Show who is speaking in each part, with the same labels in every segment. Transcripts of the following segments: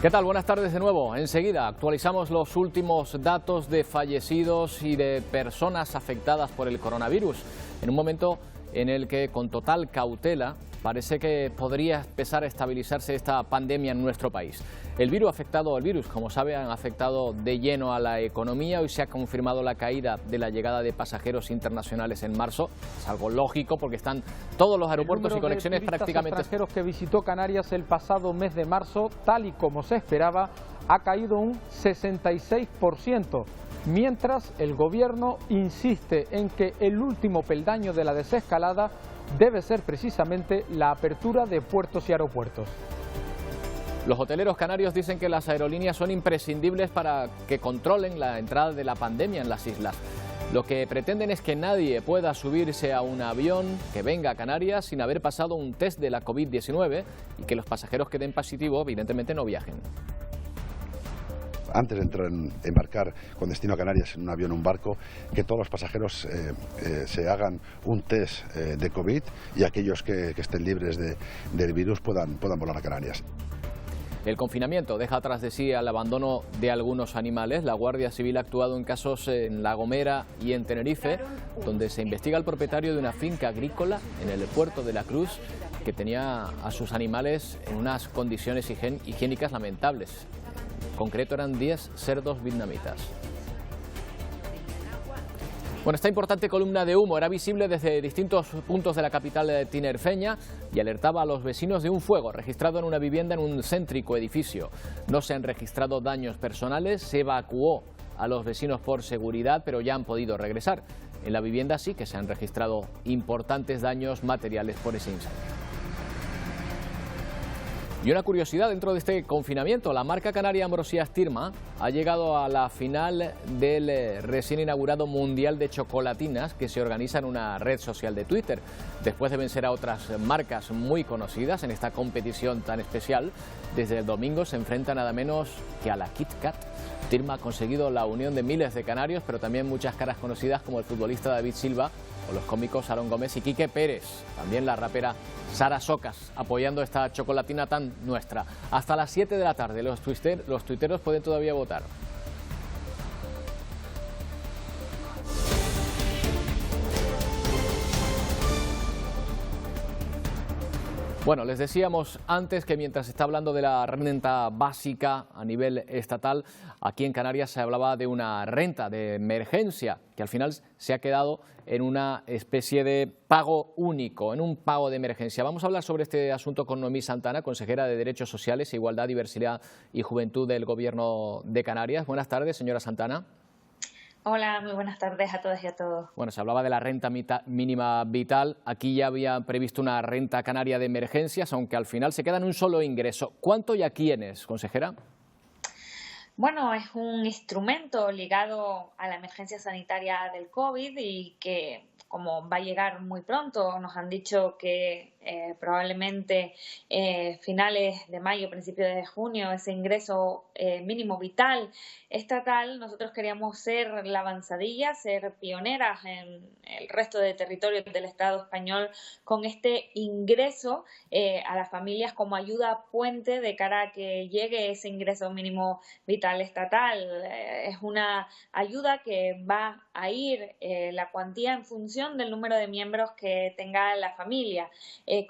Speaker 1: ¿Qué tal? Buenas tardes de nuevo. Enseguida actualizamos los últimos datos de fallecidos y de personas afectadas por el coronavirus, en un momento en el que, con total cautela, parece que podría empezar a estabilizarse esta pandemia en nuestro país. El virus, como sabe, ha afectado de lleno a la economía. Hoy se ha confirmado la caída de la llegada de pasajeros internacionales en marzo. Es algo lógico porque están todos los aeropuertos y conexiones prácticamente...
Speaker 2: El extranjeros que visitó Canarias el pasado mes de marzo, tal y como se esperaba, ha caído un 66%. Mientras el gobierno insiste en que el último peldaño de la desescalada debe ser precisamente la apertura de puertos y aeropuertos.
Speaker 1: Los hoteleros canarios dicen que las aerolíneas son imprescindibles para que controlen la entrada de la pandemia en las islas. Lo que pretenden es que nadie pueda subirse a un avión que venga a Canarias sin haber pasado un test de la COVID-19 y que los pasajeros que den positivo, evidentemente, no viajen.
Speaker 3: Antes de embarcar con destino a Canarias en un avión o un barco, que todos los pasajeros se hagan un test de COVID y aquellos que estén libres del virus puedan volar a Canarias.
Speaker 1: El confinamiento deja tras de sí el abandono de algunos animales. La Guardia Civil ha actuado en casos en La Gomera y en Tenerife, donde se investiga al propietario de una finca agrícola en el puerto de La Cruz, que tenía a sus animales en unas condiciones higiénicas lamentables. En concreto eran 10 cerdos vietnamitas. Bueno, esta importante columna de humo era visible desde distintos puntos de la capital tinerfeña y alertaba a los vecinos de un fuego registrado en una vivienda en un céntrico edificio. No se han registrado daños personales, se evacuó a los vecinos por seguridad, pero ya han podido regresar. En la vivienda sí que se han registrado importantes daños materiales por ese incendio. Y una curiosidad dentro de este confinamiento: la marca canaria Ambrosías Tirma ha llegado a la final del recién inaugurado Mundial de Chocolatinas que se organiza en una red social de Twitter. Después de vencer a otras marcas muy conocidas en esta competición tan especial, desde el domingo se enfrenta nada menos que a la Kit Kat. Tirma ha conseguido la unión de miles de canarios, pero también muchas caras conocidas como el futbolista David Silva o los cómicos Aaron Gómez y Quique Pérez. También la rapera Sara Socas apoyando esta chocolatina tan nuestra. Hasta las 7 de la tarde los tuiteros pueden todavía votar. Bueno, les decíamos antes que mientras se está hablando de la renta básica a nivel estatal, aquí en Canarias se hablaba de una renta de emergencia que al final se ha quedado en una especie de pago único, en un pago de emergencia. Vamos a hablar sobre este asunto con Noemí Santana, consejera de Derechos Sociales, Igualdad, Diversidad y Juventud del Gobierno de Canarias. Buenas tardes, señora Santana.
Speaker 4: Hola, muy buenas tardes a todas y a todos.
Speaker 1: Bueno, se hablaba de la renta mínima vital. Aquí ya había previsto una renta canaria de emergencias, aunque al final se queda en un solo ingreso. ¿Cuánto y a quiénes, consejera?
Speaker 4: Bueno, es un instrumento ligado a la emergencia sanitaria del COVID y que, como va a llegar muy pronto, nos han dicho que probablemente finales de mayo, principios de junio, ese ingreso mínimo vital estatal, nosotros queríamos ser la avanzadilla, ser pioneras en el resto de territorios del Estado español con este ingreso a las familias como ayuda puente de cara a que llegue ese ingreso mínimo vital estatal. Es una ayuda que va a ir la cuantía en función del número de miembros que tenga la familia.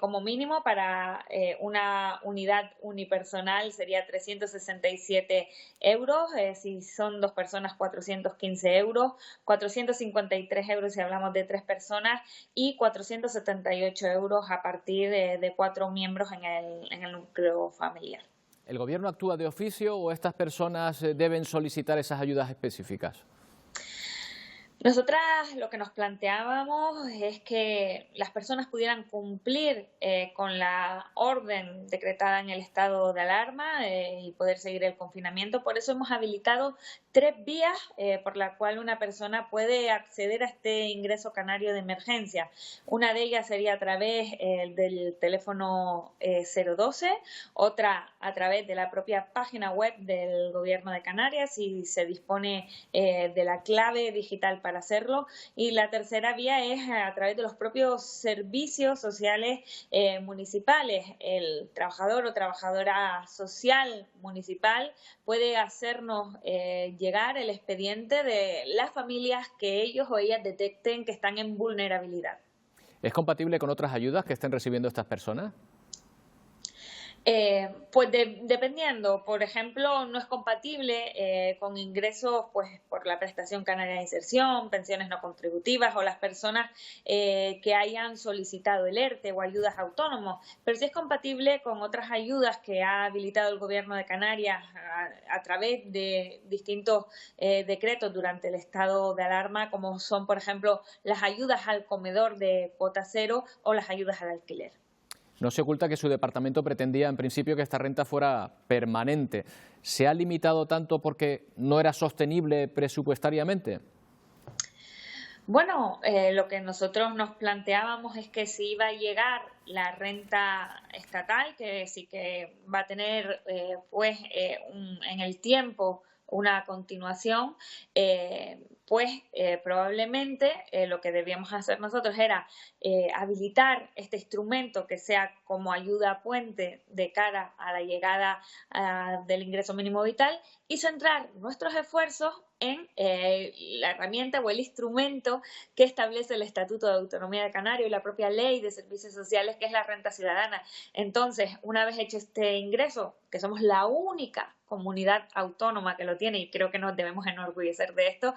Speaker 4: Como mínimo para una unidad unipersonal sería 367 euros, si son 2 personas 415 euros, 453 euros si hablamos de 3 personas y 478 euros a partir de 4 miembros en el núcleo familiar.
Speaker 1: ¿El gobierno actúa de oficio o estas personas deben solicitar esas ayudas específicas?
Speaker 4: Nosotras lo que nos planteábamos es que las personas pudieran cumplir con la orden decretada en el estado de alarma y poder seguir el confinamiento. Por eso hemos habilitado 3 vías por la cual una persona puede acceder a este ingreso canario de emergencia. Una de ellas sería a través del teléfono 012, otra a través de la propia página web del Gobierno de Canarias y se dispone de la clave digital para hacerlo. Y la tercera vía es a través de los propios servicios sociales municipales. El trabajador o trabajadora social municipal puede hacernos llegar el expediente de las familias que ellos o ellas detecten que están en vulnerabilidad.
Speaker 1: ¿Es compatible con otras ayudas que estén recibiendo estas personas?
Speaker 4: Pues dependiendo, por ejemplo, no es compatible con ingresos pues por la prestación canaria de inserción, pensiones no contributivas o las personas que hayan solicitado el ERTE o ayudas a autónomos, pero sí es compatible con otras ayudas que ha habilitado el Gobierno de Canarias a través de distintos decretos durante el estado de alarma, como son, por ejemplo, las ayudas al comedor de cuota cero o las ayudas al alquiler.
Speaker 1: No se oculta que su departamento pretendía en principio que esta renta fuera permanente. ¿Se ha limitado tanto porque no era sostenible presupuestariamente?
Speaker 4: Bueno, lo que nosotros nos planteábamos es que si iba a llegar la renta estatal, que sí que va a tener en el tiempo una continuación, probablemente lo que debíamos hacer nosotros era habilitar este instrumento que sea como ayuda puente de cara a la llegada del ingreso mínimo vital y centrar nuestros esfuerzos en la herramienta o el instrumento que establece el Estatuto de Autonomía de Canarias y la propia Ley de Servicios Sociales, que es la renta ciudadana. Entonces, una vez hecho este ingreso, que somos la única comunidad autónoma que lo tiene y creo que nos debemos enorgullecer de esto,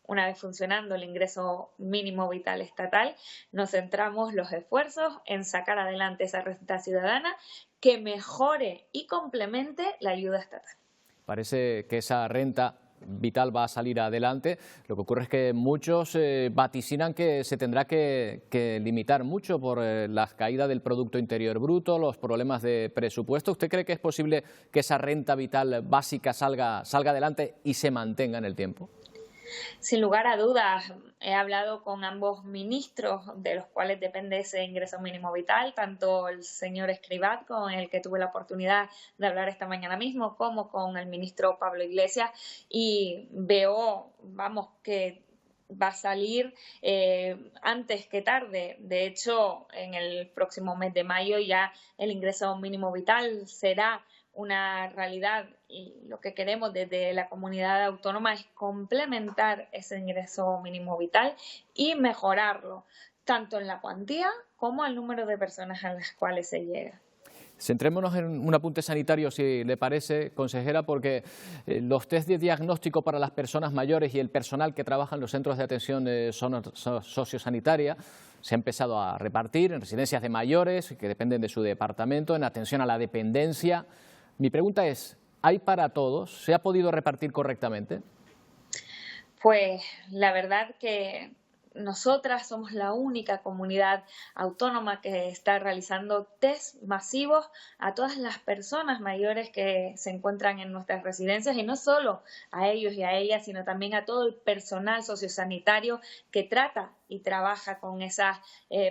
Speaker 4: una vez funcionando el ingreso mínimo vital estatal, nos centramos los esfuerzos en sacar adelante esa renta ciudadana que mejore y complemente la ayuda estatal.
Speaker 1: Parece que esa renta vital va a salir adelante. Lo que ocurre es que muchos vaticinan que se tendrá que limitar mucho por la caída del Producto Interior Bruto, los problemas de presupuesto. ¿Usted cree que es posible que esa renta vital básica salga adelante y se mantenga en el tiempo?
Speaker 4: Sin lugar a dudas, he hablado con ambos ministros de los cuales depende ese ingreso mínimo vital, tanto el señor Escrivá, con el que tuve la oportunidad de hablar esta mañana mismo, como con el ministro Pablo Iglesias, y veo, que va a salir antes que tarde. De hecho, en el próximo mes de mayo ya el ingreso mínimo vital será una realidad y lo que queremos desde la comunidad autónoma es complementar ese ingreso mínimo vital y mejorarlo, tanto en la cuantía como el número de personas a las cuales se llega.
Speaker 1: Centrémonos en un apunte sanitario, si le parece, consejera, porque los test de diagnóstico para las personas mayores y el personal que trabaja en los centros de atención sociosanitaria se ha empezado a repartir en residencias de mayores que dependen de su departamento, en atención a la dependencia. Mi pregunta es, ¿hay para todos? ¿Se ha podido repartir correctamente?
Speaker 4: Pues la verdad que nosotras somos la única comunidad autónoma que está realizando test masivos a todas las personas mayores que se encuentran en nuestras residencias y no solo a ellos y a ellas, sino también a todo el personal sociosanitario que trata y trabaja con esas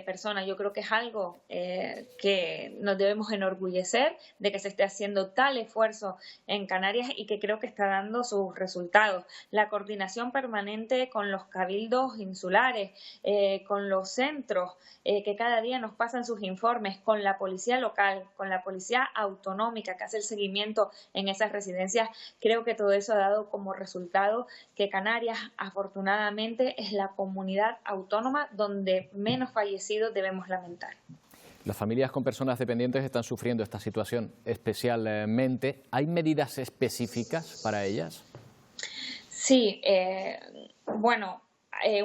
Speaker 4: personas. Yo creo que es algo que nos debemos enorgullecer de que se esté haciendo tal esfuerzo en Canarias y que creo que está dando sus resultados. La coordinación permanente con los cabildos insulares, con los centros que cada día nos pasan sus informes, con la policía local, con la policía autonómica que hace el seguimiento en esas residencias, creo que todo eso ha dado como resultado que Canarias, afortunadamente, es la comunidad autónoma donde menos fallecidos debemos lamentar.
Speaker 1: Las familias con personas dependientes están sufriendo esta situación especialmente. ¿Hay medidas específicas para ellas?
Speaker 4: Sí,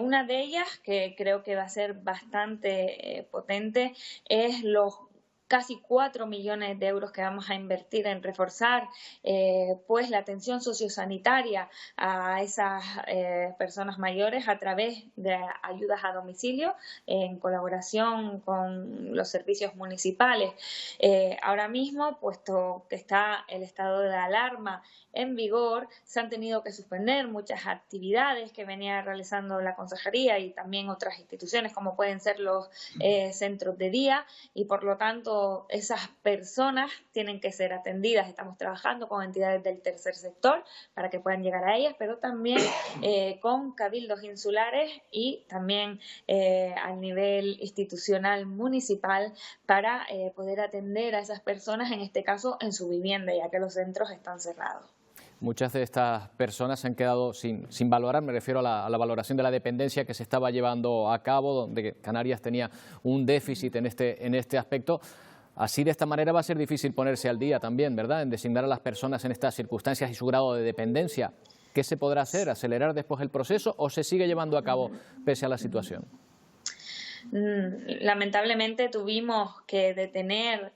Speaker 4: una de ellas, que creo que va a ser bastante potente, es los casi 4 millones de euros que vamos a invertir en reforzar la atención sociosanitaria a esas personas mayores a través de ayudas a domicilio en colaboración con los servicios municipales. Ahora mismo, puesto que está el estado de alarma en vigor, se han tenido que suspender muchas actividades que venía realizando la Consejería y también otras instituciones como pueden ser los centros de día y por lo tanto esas personas tienen que ser atendidas. Estamos trabajando con entidades del tercer sector para que puedan llegar a ellas, pero también con cabildos insulares y también a nivel institucional municipal para poder atender a esas personas, en este caso en su vivienda, ya que los centros están cerrados.
Speaker 1: Muchas de estas personas se han quedado sin valorar, me refiero a la valoración de la dependencia que se estaba llevando a cabo, donde Canarias tenía un déficit en este aspecto. Así, de esta manera, va a ser difícil ponerse al día también, ¿verdad?, en designar a las personas en estas circunstancias y su grado de dependencia. ¿Qué se podrá hacer? ¿Acelerar después el proceso o se sigue llevando a cabo pese a la situación?
Speaker 4: Lamentablemente tuvimos que detener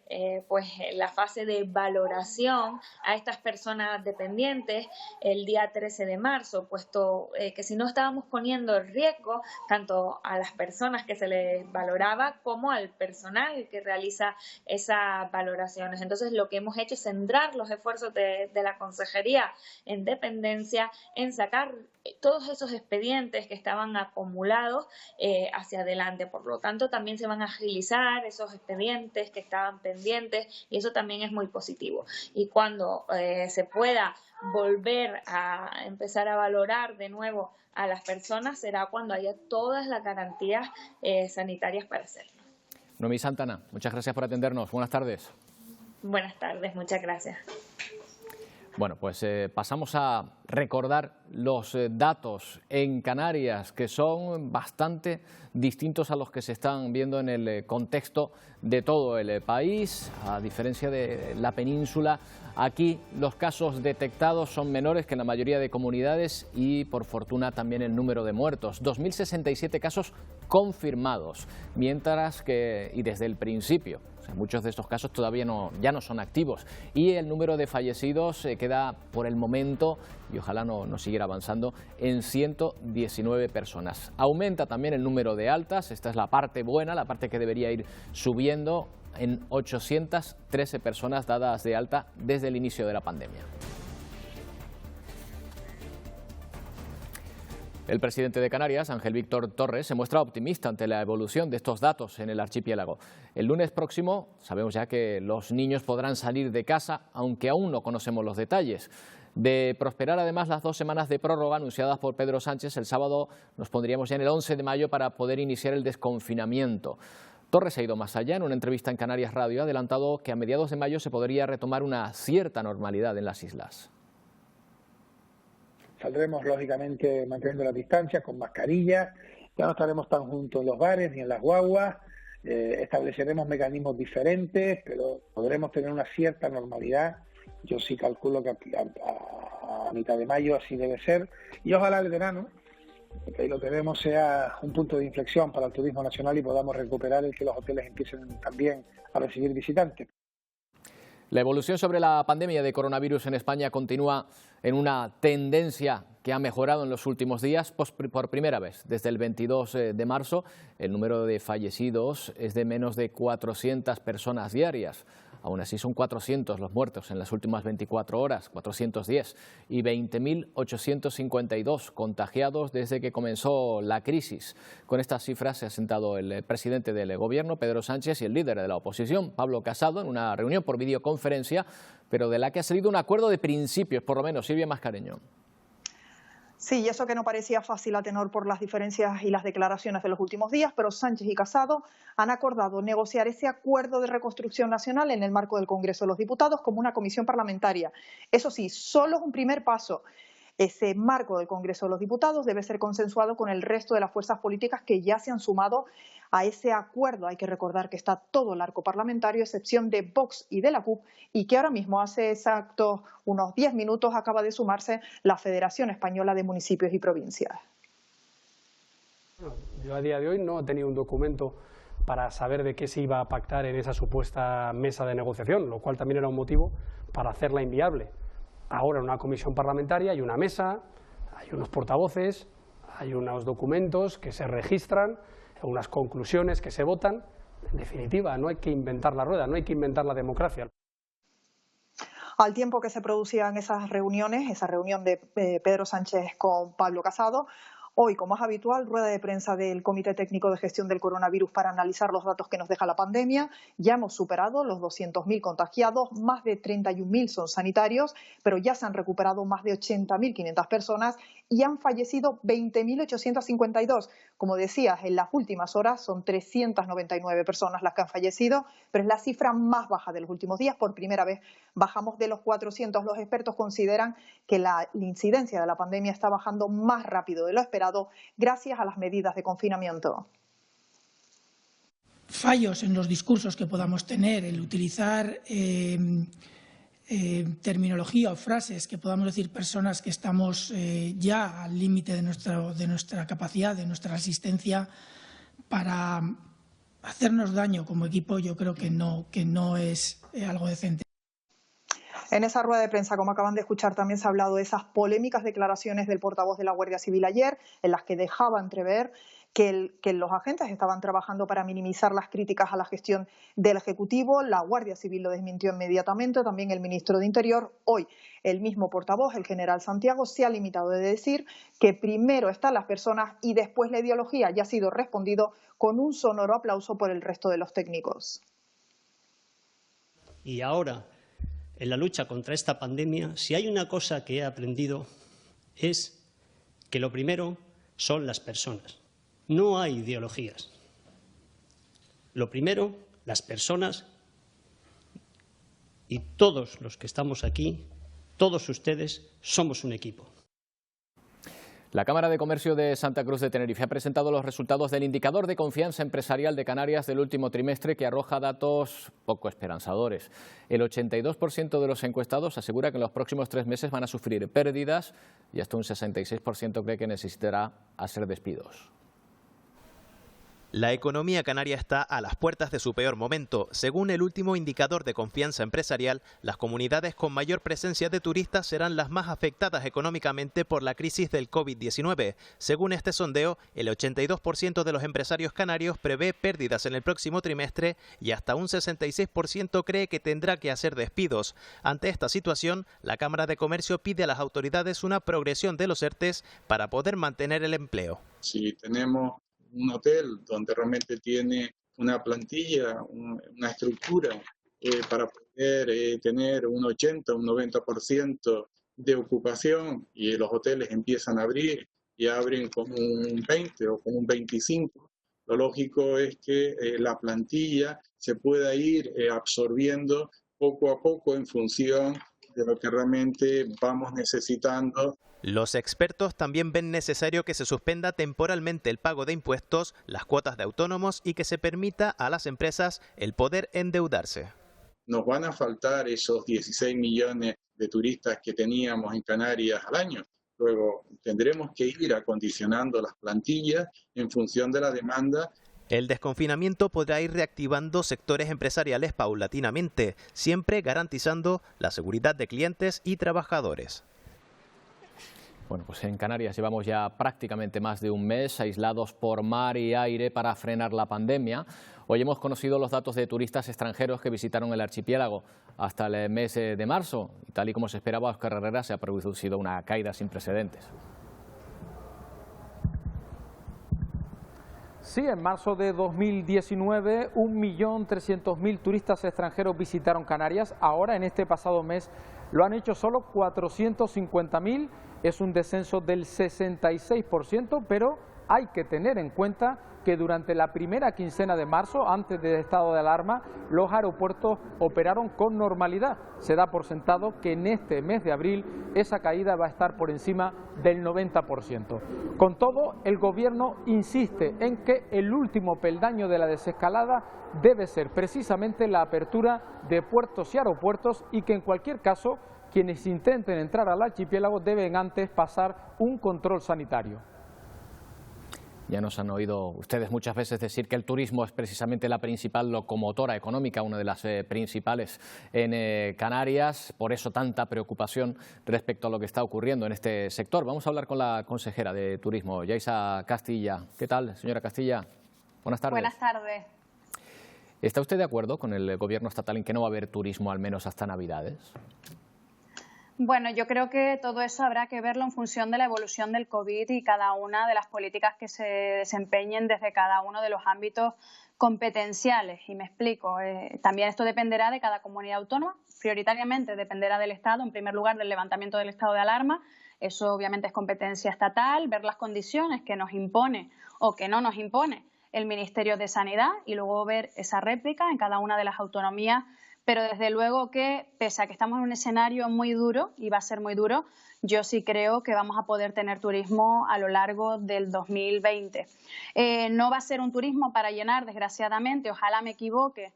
Speaker 4: la fase de valoración a estas personas dependientes el día 13 de marzo, puesto que si no estábamos poniendo en riesgo tanto a las personas que se les valoraba como al personal que realiza esas valoraciones. Entonces lo que hemos hecho es centrar los esfuerzos de la Consejería en dependencia, en sacar todos esos expedientes que estaban acumulados hacia adelante. Por lo tanto, también se van a agilizar esos expedientes que estaban pendientes y eso también es muy positivo. Y cuando se pueda volver a empezar a valorar de nuevo a las personas, será cuando haya todas las garantías sanitarias para hacerlo.
Speaker 1: Noemí Santana, muchas gracias por atendernos. Buenas tardes.
Speaker 4: Buenas tardes, muchas gracias.
Speaker 1: Bueno, pues pasamos a recordar los datos en Canarias, que son bastante distintos a los que se están viendo en el contexto de todo el país. A diferencia de la península, aquí los casos detectados son menores que en la mayoría de comunidades y, por fortuna, también el número de muertos. 2.067 casos confirmados, mientras que, y desde el principio, muchos de estos casos todavía ya no son activos y el número de fallecidos queda por el momento, y ojalá no siguiera avanzando, en 119 personas. Aumenta también el número de altas, esta es la parte buena, la parte que debería ir subiendo, en 813 personas dadas de alta desde el inicio de la pandemia. El presidente de Canarias, Ángel Víctor Torres, se muestra optimista ante la evolución de estos datos en el archipiélago. El lunes próximo sabemos ya que los niños podrán salir de casa, aunque aún no conocemos los detalles. De prosperar además las 2 semanas de prórroga anunciadas por Pedro Sánchez, el sábado nos pondríamos ya en el 11 de mayo para poder iniciar el desconfinamiento. Torres ha ido más allá. En una entrevista en Canarias Radio ha adelantado que a mediados de mayo se podría retomar una cierta normalidad en las islas.
Speaker 5: Saldremos, lógicamente, manteniendo la distancia, con mascarillas, ya no estaremos tan juntos en los bares ni en las guaguas, estableceremos mecanismos diferentes, pero podremos tener una cierta normalidad. Yo sí calculo que a mitad de mayo así debe ser, y ojalá el verano, que ahí lo tenemos, sea un punto de inflexión para el turismo nacional y podamos recuperar el que los hoteles empiecen también a recibir visitantes.
Speaker 1: La evolución sobre la pandemia de coronavirus en España continúa en una tendencia que ha mejorado en los últimos días. Por primera vez desde el 22 de marzo, el número de fallecidos es de menos de 400 personas diarias. Aún así son 400 los muertos en las últimas 24 horas, 410, y 20.852 contagiados desde que comenzó la crisis. Con estas cifras se ha sentado el presidente del Gobierno, Pedro Sánchez, y el líder de la oposición, Pablo Casado, en una reunión por videoconferencia, pero de la que ha salido un acuerdo de principios, por lo menos. Silvia Mascareño.
Speaker 6: Sí, y eso que no parecía fácil a tenor por las diferencias y las declaraciones de los últimos días, pero Sánchez y Casado han acordado negociar ese acuerdo de reconstrucción nacional en el marco del Congreso de los Diputados como una comisión parlamentaria. Eso sí, solo es un primer paso. Ese marco del Congreso de los Diputados debe ser consensuado con el resto de las fuerzas políticas que ya se han sumado a ese acuerdo. Hay que recordar que está todo el arco parlamentario, a excepción de Vox y de la CUP, y que ahora mismo, hace exactos unos 10 minutos, acaba de sumarse la Federación Española de Municipios y Provincias.
Speaker 7: Yo a día de hoy no he tenido un documento para saber de qué se iba a pactar en esa supuesta mesa de negociación, lo cual también era un motivo para hacerla inviable. Ahora en una comisión parlamentaria hay una mesa, hay unos portavoces, hay unos documentos que se registran, unas conclusiones que se votan. En definitiva, no hay que inventar la rueda, no hay que inventar la democracia.
Speaker 6: Al tiempo que se producían esas reuniones, esa reunión de Pedro Sánchez con Pablo Casado, Hoy, como es habitual, rueda de prensa del Comité Técnico de Gestión del Coronavirus para analizar los datos que nos deja la pandemia. Ya hemos superado los 200.000 contagiados, más de 31.000 son sanitarios, pero ya se han recuperado más de 80.500 personas y han fallecido 20.852. Como decías, en las últimas horas son 399 personas las que han fallecido, pero es la cifra más baja de los últimos días. Por primera vez bajamos de los 400. Los expertos consideran que la incidencia de la pandemia está bajando más rápido de lo esperado gracias a las medidas de confinamiento.
Speaker 8: Fallos en los discursos que podamos tener, el utilizar terminología o frases que podamos decir personas que estamos ya al límite de nuestra capacidad, de nuestra resistencia, para hacernos daño como equipo, yo creo que no es algo decente.
Speaker 6: En esa rueda de prensa, como acaban de escuchar, también se ha hablado de esas polémicas declaraciones del portavoz de la Guardia Civil ayer, en las que dejaba entrever que los agentes estaban trabajando para minimizar las críticas a la gestión del Ejecutivo. La Guardia Civil lo desmintió inmediatamente, también el ministro de Interior. Hoy, el mismo portavoz, el general Santiago, se ha limitado a decir que primero están las personas y después la ideología, y ha sido respondido con un sonoro aplauso por el resto de los técnicos.
Speaker 9: Y ahora, en la lucha contra esta pandemia, si hay una cosa que he aprendido es que lo primero son las personas. No hay ideologías. Lo primero, las personas, y todos los que estamos aquí, todos ustedes, somos un equipo.
Speaker 1: La Cámara de Comercio de Santa Cruz de Tenerife ha presentado los resultados del indicador de confianza empresarial de Canarias del último trimestre, que arroja datos poco esperanzadores. El 82% de los encuestados asegura que en los próximos 3 meses van a sufrir pérdidas y hasta un 66% cree que necesitará hacer despidos.
Speaker 10: La economía canaria está a las puertas de su peor momento. Según el último indicador de confianza empresarial, las comunidades con mayor presencia de turistas serán las más afectadas económicamente por la crisis del COVID-19. Según este sondeo, el 82% de los empresarios canarios prevé pérdidas en el próximo trimestre y hasta un 66% cree que tendrá que hacer despidos. Ante esta situación, la Cámara de Comercio pide a las autoridades una progresión de los ERTEs para poder mantener el empleo.
Speaker 11: Si tenemos un hotel donde realmente tiene una plantilla, una estructura para poder tener un 80, un 90% de ocupación y los hoteles empiezan a abrir y abren con un 20 o con un 25, lo lógico es que la plantilla se pueda ir absorbiendo poco a poco en función de lo que realmente vamos necesitando.
Speaker 10: Los expertos también ven necesario que se suspenda temporalmente el pago de impuestos, las cuotas de autónomos y que se permita a las empresas el poder endeudarse.
Speaker 11: Nos van a faltar esos 16 millones de turistas que teníamos en Canarias al año. Luego tendremos que ir acondicionando las plantillas en función de la demanda.
Speaker 10: El desconfinamiento podrá ir reactivando sectores empresariales paulatinamente, siempre garantizando la seguridad de clientes y trabajadores.
Speaker 1: Bueno, pues en Canarias llevamos ya prácticamente más de un mes aislados por mar y aire para frenar la pandemia. Hoy hemos conocido los datos de turistas extranjeros que visitaron el archipiélago hasta el mes de marzo. Y tal y como se esperaba, Óscar Herrera, se ha producido una caída sin precedentes.
Speaker 2: Sí, en marzo de 2019, 1.300.000 turistas extranjeros visitaron Canarias. Ahora, en este pasado mes, lo han hecho solo 450.000. Es un descenso del 66%, pero hay que tener en cuenta que durante la primera quincena de marzo, antes del estado de alarma, los aeropuertos operaron con normalidad. Se da por sentado que en este mes de abril esa caída va a estar por encima del 90%. Con todo, el Gobierno insiste en que el último peldaño de la desescalada debe ser precisamente la apertura de puertos y aeropuertos y que en cualquier caso quienes intenten entrar al archipiélago deben antes pasar un control sanitario.
Speaker 1: Ya nos han oído ustedes muchas veces decir que el turismo es precisamente la principal locomotora económica, una de las principales en Canarias, por eso tanta preocupación respecto a lo que está ocurriendo en este sector. Vamos a hablar con la consejera de Turismo, Yaisa Castilla. ¿Qué tal, señora Castilla? Buenas tardes.
Speaker 12: Buenas tardes.
Speaker 1: ¿Está usted de acuerdo con el Gobierno estatal en que no va a haber turismo al menos hasta Navidades?
Speaker 12: Bueno, yo creo que todo eso habrá que verlo en función de la evolución del COVID y cada una de las políticas que se desempeñen desde cada uno de los ámbitos competenciales. Y me explico. También esto dependerá de cada comunidad autónoma. Prioritariamente dependerá del Estado, en primer lugar del levantamiento del estado de alarma. Eso obviamente es competencia estatal, ver las condiciones que nos impone o que no nos impone el Ministerio de Sanidad y luego ver esa réplica en cada una de las autonomías. Pero desde luego que, pese a que estamos en un escenario muy duro, y va a ser muy duro, yo sí creo que vamos a poder tener turismo a lo largo del 2020. No va a ser un turismo para llenar, desgraciadamente, ojalá me equivoque,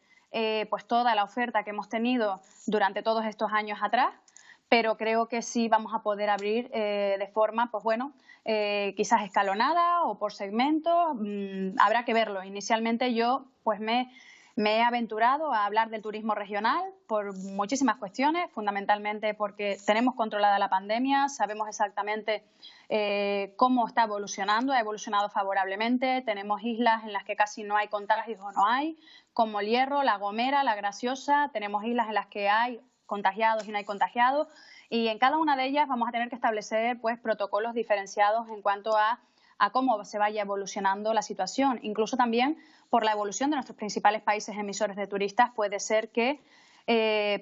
Speaker 12: pues toda la oferta que hemos tenido durante todos estos años atrás, pero creo que sí vamos a poder abrir de forma, pues bueno, quizás escalonada o por segmentos, habrá que verlo. Inicialmente yo pues me he aventurado a hablar del turismo regional por muchísimas cuestiones, fundamentalmente porque tenemos controlada la pandemia, sabemos exactamente cómo está evolucionando, ha evolucionado favorablemente, tenemos islas en las que casi no hay contagios o no hay, como el Hierro, La Gomera, La Graciosa, tenemos islas en las que hay contagiados y no hay contagiados, y en cada una de ellas vamos a tener que establecer pues protocolos diferenciados en cuanto a cómo se vaya evolucionando la situación. Incluso también por la evolución de nuestros principales países emisores de turistas puede ser que,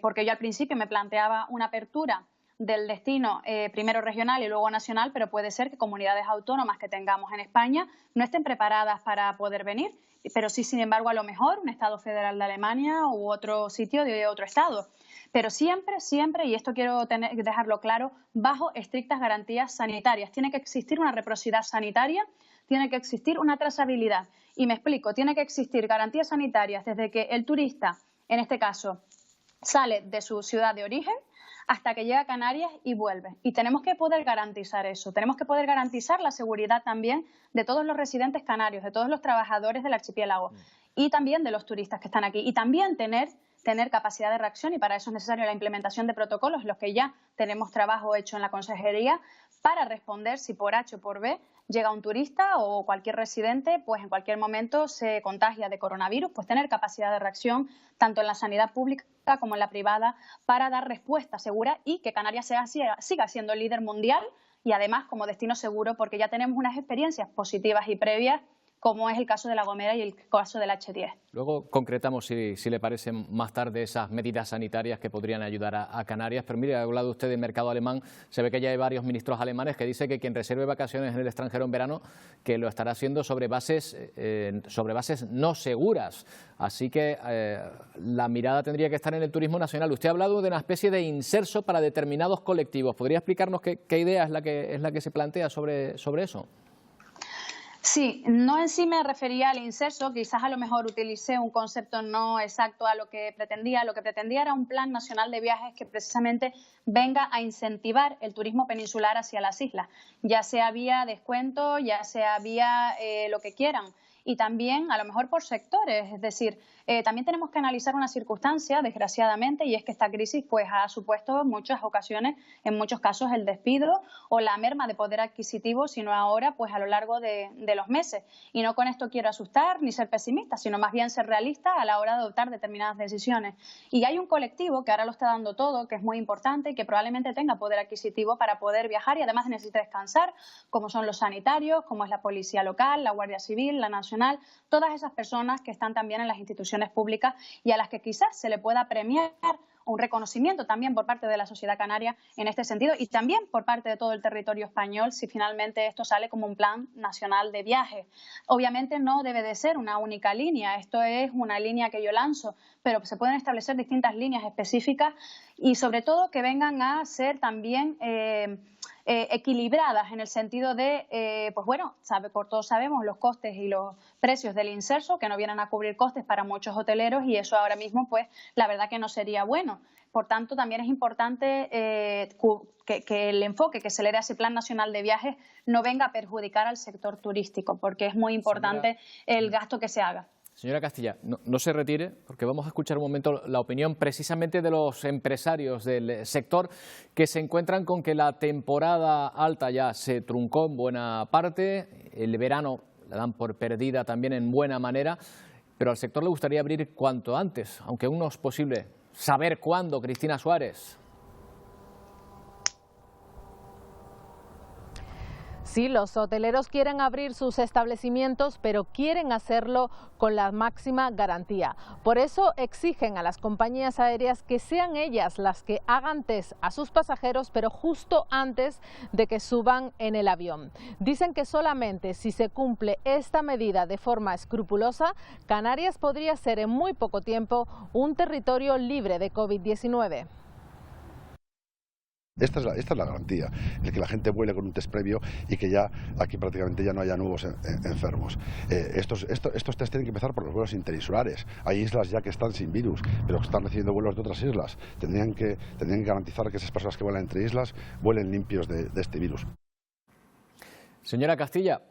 Speaker 12: porque yo al principio me planteaba una apertura del destino primero regional y luego nacional, pero puede ser que comunidades autónomas que tengamos en España no estén preparadas para poder venir, pero sí, sin embargo, a lo mejor un Estado federal de Alemania u otro sitio de otro Estado. Pero siempre, siempre, y esto quiero dejarlo claro, bajo estrictas garantías sanitarias. Tiene que existir una reciprocidad sanitaria, tiene que existir una trazabilidad. Y me explico, tiene que existir garantías sanitarias desde que el turista, en este caso, sale de su ciudad de origen hasta que llega a Canarias y vuelve. Y tenemos que poder garantizar eso. Tenemos que poder garantizar la seguridad también de todos los residentes canarios, de todos los trabajadores del archipiélago y también de los turistas que están aquí. Y también tener capacidad de reacción, y para eso es necesaria la implementación de protocolos, los que ya tenemos trabajo hecho en la Consejería, para responder si por H o por B llega un turista o cualquier residente, pues en cualquier momento se contagia de coronavirus, pues tener capacidad de reacción tanto en la sanidad pública como en la privada para dar respuesta segura y que Canarias siga siendo el líder mundial y además como destino seguro, porque ya tenemos unas experiencias positivas y previas, como es el caso de La Gomera y el caso del H10.
Speaker 1: Luego concretamos, si le parecen, más tarde esas medidas sanitarias que podrían ayudar a Canarias. Pero mire, ha hablado usted del mercado alemán. Se ve que ya hay varios ministros alemanes que dicen que quien reserve vacaciones en el extranjero en verano, que lo estará haciendo sobre bases no seguras. Así que la mirada tendría que estar en el turismo nacional. Usted ha hablado de una especie de inserso para determinados colectivos. ¿Podría explicarnos qué idea es la que se plantea sobre eso?
Speaker 12: Sí, no en sí me refería al inserso, quizás a lo mejor utilicé un concepto no exacto a lo que pretendía. Lo que pretendía era un plan nacional de viajes que precisamente venga a incentivar el turismo peninsular hacia las islas, ya sea vía descuento, ya sea vía lo que quieran. Y también a lo mejor por sectores, es decir, también tenemos que analizar una circunstancia, desgraciadamente, y es que esta crisis pues ha supuesto en muchas ocasiones, en muchos casos, el despido o la merma de poder adquisitivo, sino ahora pues a lo largo de los meses. Y no con esto quiero asustar ni ser pesimista, sino más bien ser realista a la hora de adoptar determinadas decisiones. Y hay un colectivo que ahora lo está dando todo, que es muy importante y que probablemente tenga poder adquisitivo para poder viajar y además necesita descansar, como son los sanitarios, como es la policía local, la Guardia Civil, la Nacional, todas esas personas que están también en las instituciones públicas y a las que quizás se le pueda premiar un reconocimiento también por parte de la sociedad canaria en este sentido y también por parte de todo el territorio español si finalmente esto sale como un plan nacional de viajes. Obviamente no debe de ser una única línea, esto es una línea que yo lanzo, pero se pueden establecer distintas líneas específicas y sobre todo que vengan a ser también equilibradas en el sentido de, pues bueno, todos sabemos los costes y los precios del inserso que no vienen a cubrir costes para muchos hoteleros y eso ahora mismo pues la verdad que no sería bueno. Por tanto, también es importante que el enfoque que se le dé a ese Plan Nacional de Viajes no venga a perjudicar al sector turístico, porque es muy importante el gasto que se haga.
Speaker 1: Señora Castilla, no se retire, porque vamos a escuchar un momento la opinión precisamente de los empresarios del sector que se encuentran con que la temporada alta ya se truncó en buena parte, el verano la dan por perdida también en buena manera, pero al sector le gustaría abrir cuanto antes, aunque aún no es posible saber cuándo. Cristina Suárez.
Speaker 13: Sí, los hoteleros quieren abrir sus establecimientos, pero quieren hacerlo con la máxima garantía. Por eso exigen a las compañías aéreas que sean ellas las que hagan test a sus pasajeros, pero justo antes de que suban en el avión. Dicen que solamente si se cumple esta medida de forma escrupulosa, Canarias podría ser en muy poco tiempo un territorio libre de COVID-19.
Speaker 3: Esta es la garantía, el que la gente vuele con un test previo y que ya aquí prácticamente ya no haya nuevos enfermos. Estos test tienen que empezar por los vuelos interinsulares. Hay islas ya que están sin virus, pero que están recibiendo vuelos de otras islas. Tendrían que garantizar que esas personas que vuelan entre islas vuelen limpios de este virus.
Speaker 1: Señora Castilla,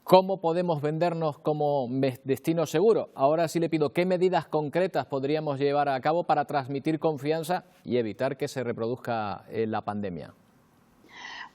Speaker 1: ¿cómo podemos vendernos como destino seguro? Ahora sí le pido, ¿qué medidas concretas podríamos llevar a cabo para transmitir confianza y evitar que se reproduzca la pandemia?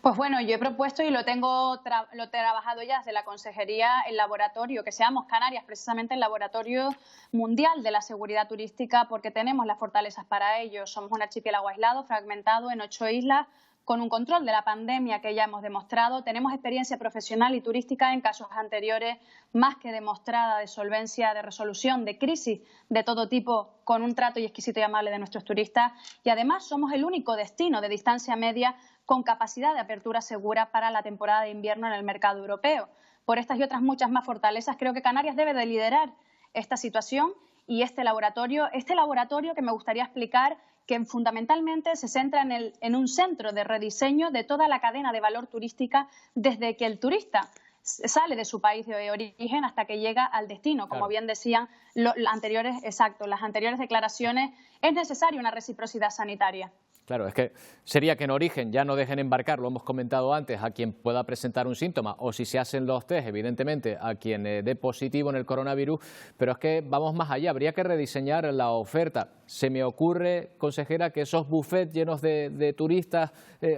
Speaker 12: Pues bueno, yo he propuesto y lo he trabajado ya desde la Consejería, el laboratorio, que seamos Canarias precisamente el laboratorio mundial de la seguridad turística, porque tenemos las fortalezas para ello. Somos un archipiélago aislado, fragmentado en 8 islas, con un control de la pandemia que ya hemos demostrado. Tenemos experiencia profesional y turística en casos anteriores más que demostrada de solvencia, de resolución de crisis de todo tipo, con un trato y exquisito y amable de nuestros turistas. Y además somos el único destino de distancia media con capacidad de apertura segura para la temporada de invierno en el mercado europeo. Por estas y otras muchas más fortalezas, creo que Canarias debe de liderar esta situación y este laboratorio que me gustaría explicar, que fundamentalmente se centra en un centro de rediseño de toda la cadena de valor turística desde que el turista sale de su país de origen hasta que llega al destino. Como bien decían las anteriores declaraciones, es necesaria una reciprocidad sanitaria.
Speaker 1: Claro, es que sería que en origen ya no dejen embarcar, lo hemos comentado antes, a quien pueda presentar un síntoma, o si se hacen los test, evidentemente, a quien dé positivo en el coronavirus, pero es que vamos más allá, habría que rediseñar la oferta. Se me ocurre, consejera, que esos buffets llenos de turistas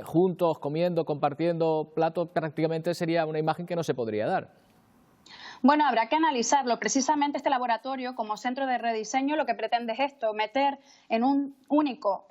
Speaker 1: juntos, comiendo, compartiendo platos, prácticamente sería una imagen que no se podría dar.
Speaker 12: Bueno, habrá que analizarlo. Precisamente este laboratorio, como centro de rediseño, lo que pretende es esto, meter en un único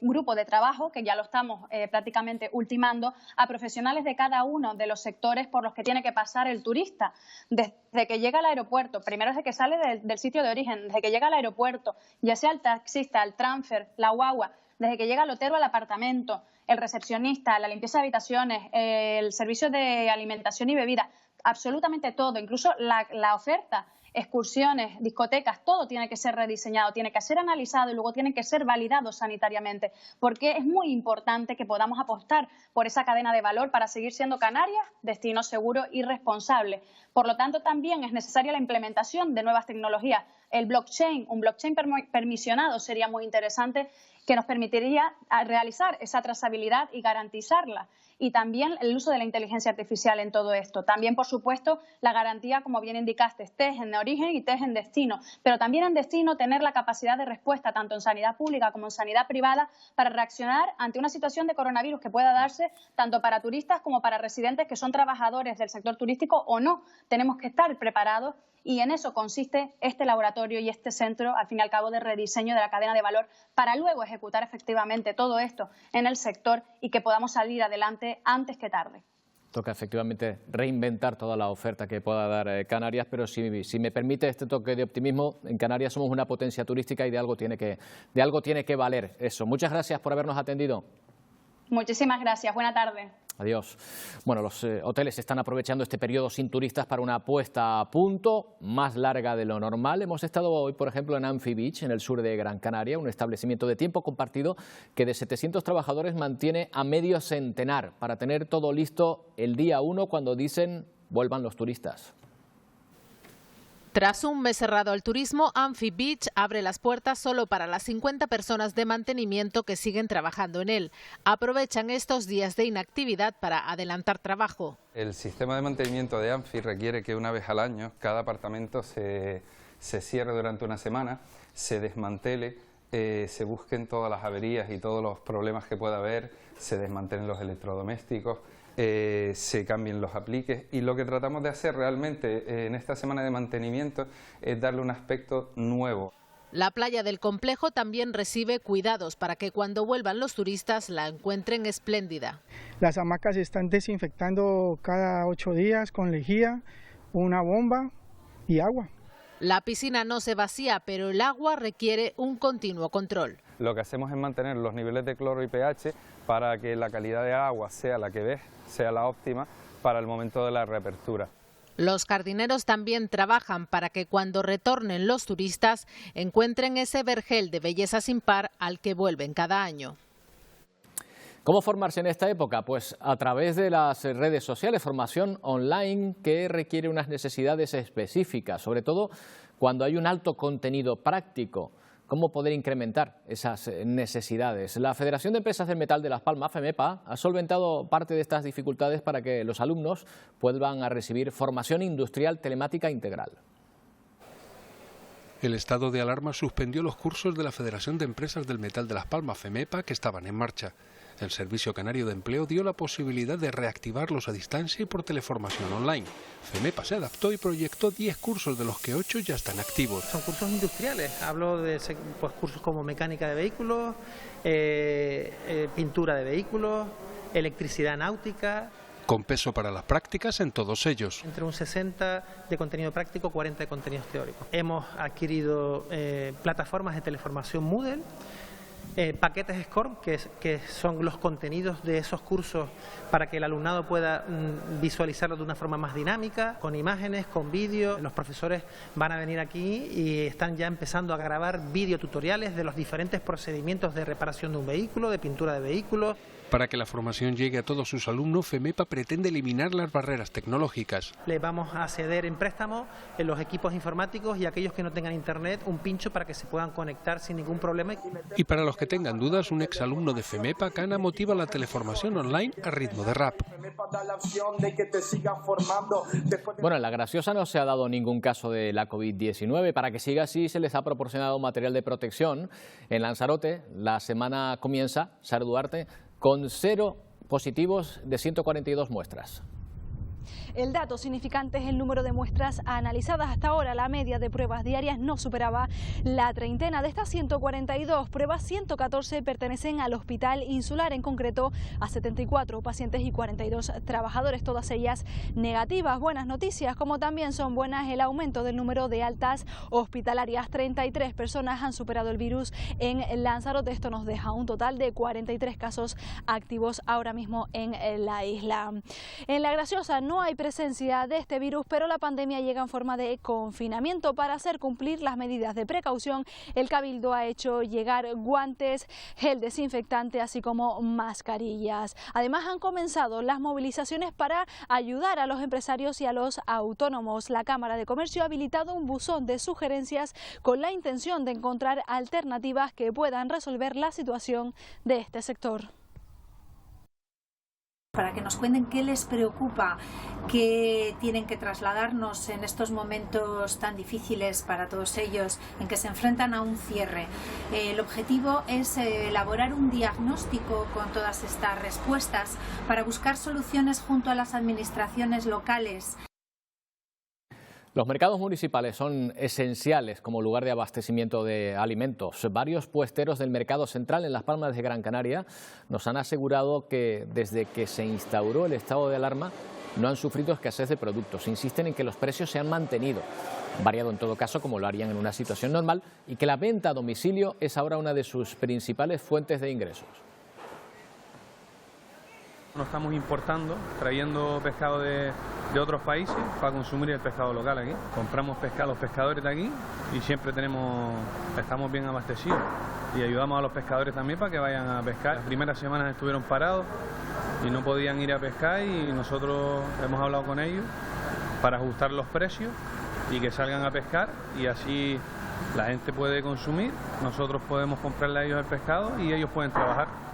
Speaker 12: grupo de trabajo, que ya lo estamos prácticamente ultimando, a profesionales de cada uno de los sectores por los que tiene que pasar el turista. Desde que llega al aeropuerto, primero desde que sale del sitio de origen, desde que llega al aeropuerto, ya sea el taxista, el transfer, la guagua, desde que llega el hotel o al apartamento, el recepcionista, la limpieza de habitaciones, el servicio de alimentación y bebida, absolutamente todo, incluso la oferta, excursiones, discotecas, todo tiene que ser rediseñado, tiene que ser analizado y luego tiene que ser validado sanitariamente, porque es muy importante que podamos apostar por esa cadena de valor para seguir siendo Canarias destino seguro y responsable. Por lo tanto, también es necesaria la implementación de nuevas tecnologías. El blockchain, un blockchain permisionado sería muy interesante, que nos permitiría realizar esa trazabilidad y garantizarla. Y también el uso de la inteligencia artificial en todo esto. También, por supuesto, la garantía, como bien indicaste, test en origen y test en destino. Pero también en destino tener la capacidad de respuesta, tanto en sanidad pública como en sanidad privada, para reaccionar ante una situación de coronavirus que pueda darse tanto para turistas como para residentes que son trabajadores del sector turístico o no. Tenemos que estar preparados y en eso consiste este laboratorio y este centro, al fin y al cabo, de rediseño de la cadena de valor para luego ejecutar efectivamente todo esto en el sector y que podamos salir adelante antes que tarde.
Speaker 1: Toca efectivamente reinventar toda la oferta que pueda dar Canarias, pero si me permite este toque de optimismo, en Canarias somos una potencia turística y de algo tiene que valer eso. Muchas gracias por habernos atendido.
Speaker 12: Muchísimas gracias. Buena tarde.
Speaker 1: Adiós. Bueno, los hoteles están aprovechando este periodo sin turistas para una puesta a punto más larga de lo normal. Hemos estado hoy, por ejemplo, en Amphi Beach, en el sur de Gran Canaria, un establecimiento de tiempo compartido que de 700 trabajadores mantiene a medio centenar para tener todo listo el día 1 cuando dicen vuelvan los turistas.
Speaker 13: Tras un mes cerrado al turismo, Amphi Beach abre las puertas solo para las 50 personas de mantenimiento que siguen trabajando en él. Aprovechan estos días de inactividad para adelantar trabajo.
Speaker 14: El sistema de mantenimiento de Amphi requiere que una vez al año cada apartamento se cierre durante una semana, se desmantele, se busquen todas las averías y todos los problemas que pueda haber, se desmantelen los electrodomésticos, se cambien los apliques, y lo que tratamos de hacer realmente en esta semana de mantenimiento es darle un aspecto nuevo.
Speaker 13: La playa del complejo también recibe cuidados para que cuando vuelvan los turistas la encuentren espléndida.
Speaker 15: Las hamacas se están desinfectando cada 8 días con lejía, una bomba y agua.
Speaker 13: La piscina no se vacía, pero el agua requiere un continuo control.
Speaker 14: Lo que hacemos es mantener los niveles de cloro y pH para que la calidad de agua sea la que ves, sea la óptima para el momento de la reapertura.
Speaker 13: Los jardineros también trabajan para que cuando retornen los turistas encuentren ese vergel de belleza sin par al que vuelven cada año.
Speaker 1: ¿Cómo formarse en esta época? Pues a través de las redes sociales, formación online que requiere unas necesidades específicas, sobre todo cuando hay un alto contenido práctico. ¿Cómo poder incrementar esas necesidades? La Federación de Empresas del Metal de Las Palmas, FEMEPA, ha solventado parte de estas dificultades para que los alumnos puedan recibir formación industrial telemática integral.
Speaker 16: El estado de alarma suspendió los cursos de la Federación de Empresas del Metal de Las Palmas, FEMEPA, que estaban en marcha. El Servicio Canario de Empleo dio la posibilidad de reactivarlos a distancia y por teleformación online. FEMEPA se adaptó y proyectó 10 cursos, de los que 8 ya están activos.
Speaker 17: Son cursos industriales, hablo de cursos como mecánica de vehículos, pintura de vehículos, electricidad náutica.
Speaker 16: Con peso para las prácticas en todos ellos.
Speaker 17: Entre un 60 de contenido práctico, 40 de contenidos teóricos. Hemos adquirido plataformas de teleformación Moodle, paquetes SCORM, que son los contenidos de esos cursos para que el alumnado pueda visualizarlos de una forma más dinámica, con imágenes, con vídeo. Los profesores van a venir aquí y están ya empezando a grabar videotutoriales de los diferentes procedimientos de reparación de un vehículo, de pintura de vehículos.
Speaker 16: Para que la formación llegue a todos sus alumnos, FEMEPA pretende eliminar las barreras tecnológicas.
Speaker 17: Le vamos a ceder en préstamo en los equipos informáticos y aquellos que no tengan internet un pincho para que se puedan conectar sin ningún problema.
Speaker 16: Y para los que tengan dudas, un exalumno de FEMEPA, Cana, motiva la teleformación online a ritmo de rap.
Speaker 1: Bueno, en La Graciosa no se ha dado ningún caso de la COVID-19. Para que siga así, se les ha proporcionado material de protección. En Lanzarote, la semana comienza, Sara Duarte, con 0 positivos de 142 muestras.
Speaker 18: El dato significante es el número de muestras analizadas. Hasta ahora la media de pruebas diarias no superaba la treintena. De estas 142 pruebas, 114 pertenecen al Hospital Insular, en concreto a 74 pacientes y 42 trabajadores, todas ellas negativas. Buenas noticias, como también son buenas el aumento del número de altas hospitalarias. 33 personas han superado el virus en Lanzarote. Esto nos deja un total de 43 casos activos ahora mismo en la isla. En La Graciosa no hay presencia de este virus, pero la pandemia llega en forma de confinamiento. Para hacer cumplir las medidas de precaución, el Cabildo ha hecho llegar guantes, gel desinfectante, así como mascarillas. Además, han comenzado las movilizaciones para ayudar a los empresarios y a los autónomos. La Cámara de Comercio ha habilitado un buzón de sugerencias con la intención de encontrar alternativas que puedan resolver la situación de este sector.
Speaker 19: Para que nos cuenten qué les preocupa, qué tienen que trasladarnos en estos momentos tan difíciles para todos ellos, en que se enfrentan a un cierre. El objetivo es elaborar un diagnóstico con todas estas respuestas para buscar soluciones junto a las administraciones locales.
Speaker 1: Los mercados municipales son esenciales como lugar de abastecimiento de alimentos. Varios puesteros del mercado central en Las Palmas de Gran Canaria nos han asegurado que desde que se instauró el estado de alarma no han sufrido escasez de productos. Insisten en que los precios se han mantenido, variado en todo caso como lo harían en una situación normal, y que la venta a domicilio es ahora una de sus principales fuentes de ingresos.
Speaker 20: No estamos importando, trayendo pescado de otros países para consumir el pescado local aquí. Compramos pescado a los pescadores de aquí y siempre estamos bien abastecidos. Y ayudamos a los pescadores también para que vayan a pescar. Las primeras semanas estuvieron parados y no podían ir a pescar, y nosotros hemos hablado con ellos para ajustar los precios y que salgan a pescar, y así la gente puede consumir, nosotros podemos comprarle a ellos el pescado y ellos pueden trabajar.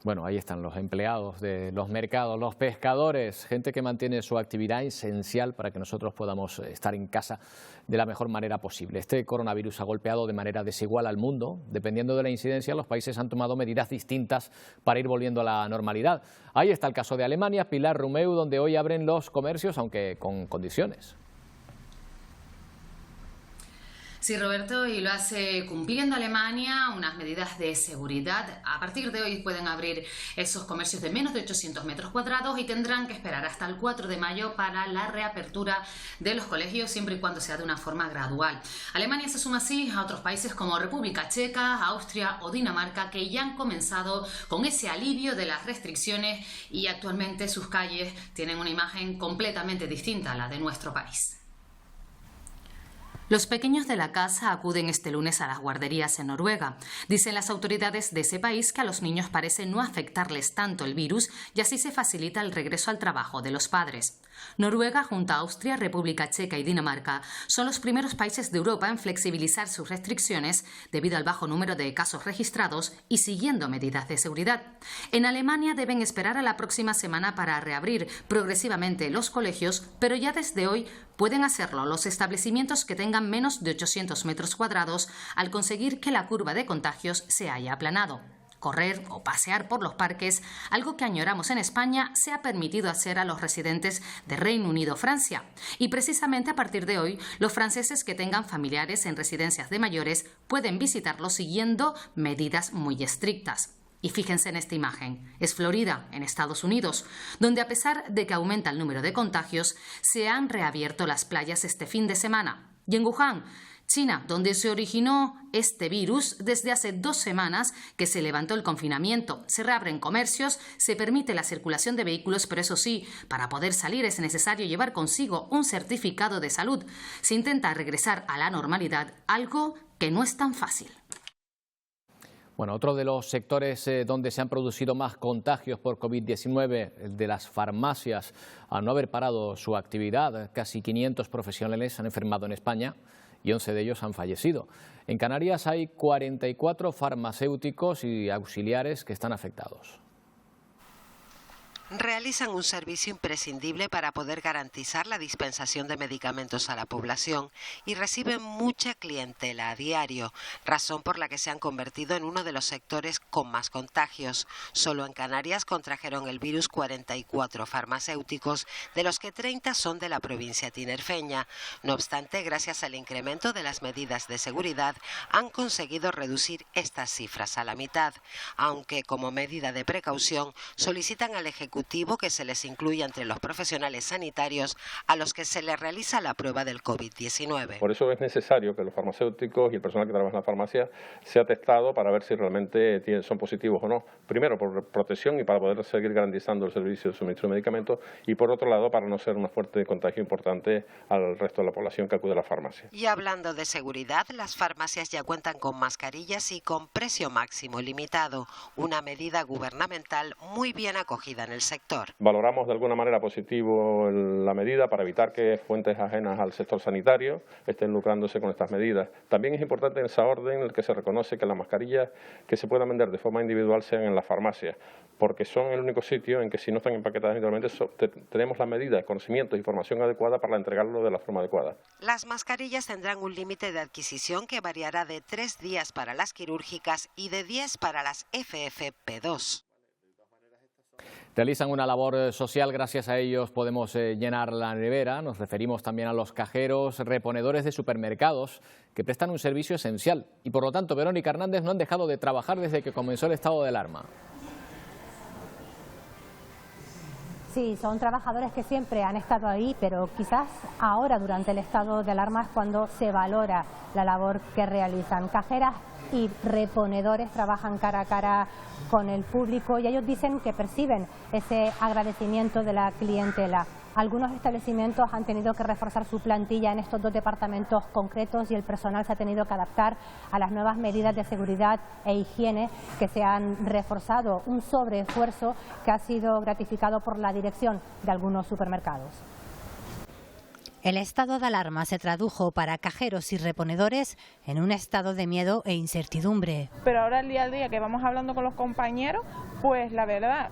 Speaker 1: Bueno, ahí están los empleados de los mercados, los pescadores, gente que mantiene su actividad esencial para que nosotros podamos estar en casa de la mejor manera posible. Este coronavirus ha golpeado de manera desigual al mundo. Dependiendo de la incidencia, los países han tomado medidas distintas para ir volviendo a la normalidad. Ahí está el caso de Alemania, Pilar Rumeu, donde hoy abren los comercios, aunque con condiciones.
Speaker 21: Sí, Roberto, y lo hace cumpliendo Alemania unas medidas de seguridad. A partir de hoy pueden abrir esos comercios de menos de 800 metros cuadrados y tendrán que esperar hasta el 4 de mayo para la reapertura de los colegios, siempre y cuando sea de una forma gradual. Alemania se suma así a otros países como República Checa, Austria o Dinamarca, que ya han comenzado con ese alivio de las restricciones y actualmente sus calles tienen una imagen completamente distinta a la de nuestro país. Los pequeños de la casa acuden este lunes a las guarderías en Noruega. Dicen las autoridades de ese país que a los niños parece no afectarles tanto el virus y así se facilita el regreso al trabajo de los padres. Noruega, junto a Austria, República Checa y Dinamarca, son los primeros países de Europa en flexibilizar sus restricciones debido al bajo número de casos registrados y siguiendo medidas de seguridad. En Alemania deben esperar a la próxima semana para reabrir progresivamente los colegios, pero ya desde hoy pueden hacerlo los establecimientos que tengan menos de 800 metros cuadrados al conseguir que la curva de contagios se haya aplanado. Correr o pasear por los parques, algo que añoramos en España, se ha permitido hacer a los residentes de Reino Unido o Francia. Y precisamente a partir de hoy, los franceses que tengan familiares en residencias de mayores pueden visitarlos siguiendo medidas muy estrictas. Y fíjense en esta imagen, es Florida, en Estados Unidos, donde a pesar de que aumenta el número de contagios, se han reabierto las playas este fin de semana. Y en Wuhan, China, donde se originó este virus, desde hace 2 semanas que se levantó el confinamiento. Se reabren comercios, se permite la circulación de vehículos, pero eso sí, para poder salir es necesario llevar consigo un certificado de salud. Se intenta regresar a la normalidad, algo que no es tan fácil.
Speaker 1: Bueno, otro de los sectores donde se han producido más contagios por COVID-19, el de las farmacias, al no haber parado su actividad, casi 500 profesionales han enfermado en España y 11 de ellos han fallecido. En Canarias hay 44 farmacéuticos y auxiliares que están afectados.
Speaker 22: Realizan un servicio imprescindible para poder garantizar la dispensación de medicamentos a la población y reciben mucha clientela a diario, razón por la que se han convertido en uno de los sectores con más contagios. Solo en Canarias contrajeron el virus 44 farmacéuticos, de los que 30 son de la provincia tinerfeña. No obstante, gracias al incremento de las medidas de seguridad, han conseguido reducir estas cifras a la mitad, aunque como medida de precaución solicitan al Ejecutivo que se les incluya entre los profesionales sanitarios a los que se les realiza la prueba del COVID-19.
Speaker 23: Por eso es necesario que los farmacéuticos y el personal que trabaja en la farmacia sea testado para ver si realmente son positivos o no. Primero, por protección y para poder seguir garantizando el servicio de suministro de medicamentos, y por otro lado, para no ser una fuerte contagio importante al resto de la población que acude a la farmacia.
Speaker 22: Y hablando de seguridad, las farmacias ya cuentan con mascarillas y con precio máximo limitado, una medida gubernamental muy bien acogida en el sector.
Speaker 23: Valoramos de alguna manera positivo la medida para evitar que fuentes ajenas al sector sanitario estén lucrándose con estas medidas. También es importante en esa orden el que se reconoce que las mascarillas que se puedan vender de forma individual sean en las farmacias, porque son el único sitio en que si no están empaquetadas individualmente tenemos las medidas, conocimientos y información adecuada para entregarlo de la forma adecuada.
Speaker 22: Las mascarillas tendrán un límite de adquisición que variará de 3 días para las quirúrgicas y de 10 para las FFP2.
Speaker 1: Realizan una labor social, gracias a ellos podemos llenar la nevera. Nos referimos también a los cajeros, reponedores de supermercados, que prestan un servicio esencial. Y por lo tanto, Verónica Hernández, no han dejado de trabajar desde que comenzó el estado de alarma.
Speaker 24: Sí, son trabajadores que siempre han estado ahí, pero quizás ahora, durante el estado de alarma, es cuando se valora la labor que realizan. Cajeras y reponedores trabajan cara a cara con el público y ellos dicen que perciben ese agradecimiento de la clientela. Algunos establecimientos han tenido que reforzar su plantilla en estos 2 departamentos concretos y el personal se ha tenido que adaptar a las nuevas medidas de seguridad e higiene que se han reforzado, un sobreesfuerzo que ha sido gratificado por la dirección de algunos supermercados.
Speaker 25: El estado de alarma se tradujo para cajeros y reponedores en un estado de miedo e incertidumbre.
Speaker 26: Pero ahora el día a día que vamos hablando con los compañeros, pues la verdad,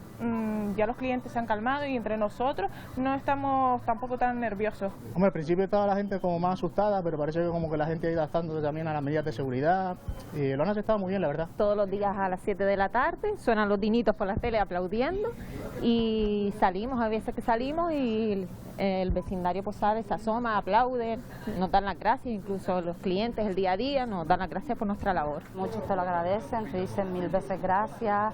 Speaker 26: ya los clientes se han calmado y entre nosotros no estamos tampoco tan nerviosos.
Speaker 27: Hombre, al principio estaba la gente como más asustada, pero parece que como que la gente ha ido adaptando también a las medidas de seguridad y lo han aceptado muy bien, la verdad.
Speaker 28: Todos los días a las 7 de la tarde suenan los dinitos por la tele aplaudiendo y salimos, a veces que salimos y el vecindario pues sabe, se asoma, aplaude, nos dan las gracias, incluso los clientes el día a día nos dan las gracias por nuestra labor.
Speaker 4: Muchos te lo agradecen, te dicen 1000 veces gracias,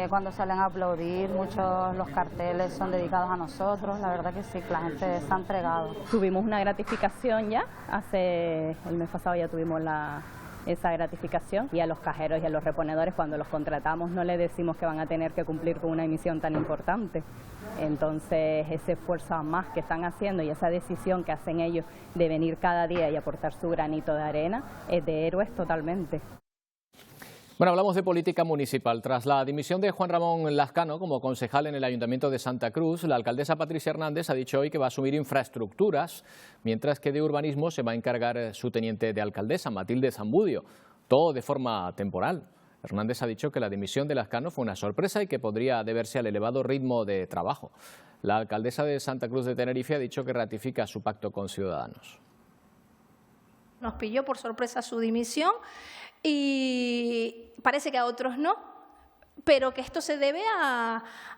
Speaker 4: cuando salen a aplaudir, muchos los carteles son dedicados a nosotros, la verdad que sí, la gente se ha entregado.
Speaker 28: Tuvimos una gratificación ya, el mes pasado ya tuvimos esa gratificación, y a los cajeros y a los reponedores cuando los contratamos no les decimos que van a tener que cumplir con una misión tan importante. Entonces ese esfuerzo más que están haciendo y esa decisión que hacen ellos de venir cada día y aportar su granito de arena es de héroes totalmente.
Speaker 1: Bueno, hablamos de política municipal. Tras la dimisión de Juan Ramón Lazcano como concejal en el Ayuntamiento de Santa Cruz, la alcaldesa Patricia Hernández ha dicho hoy que va a asumir infraestructuras, mientras que de urbanismo se va a encargar su teniente de alcaldesa, Matilde Zambudio, todo de forma temporal. Hernández ha dicho que la dimisión de Lazcano fue una sorpresa y que podría deberse al elevado ritmo de trabajo. La alcaldesa de Santa Cruz de Tenerife ha dicho que ratifica su pacto con Ciudadanos.
Speaker 5: Nos pilló por sorpresa su dimisión y parece que a otros no, pero que esto se debe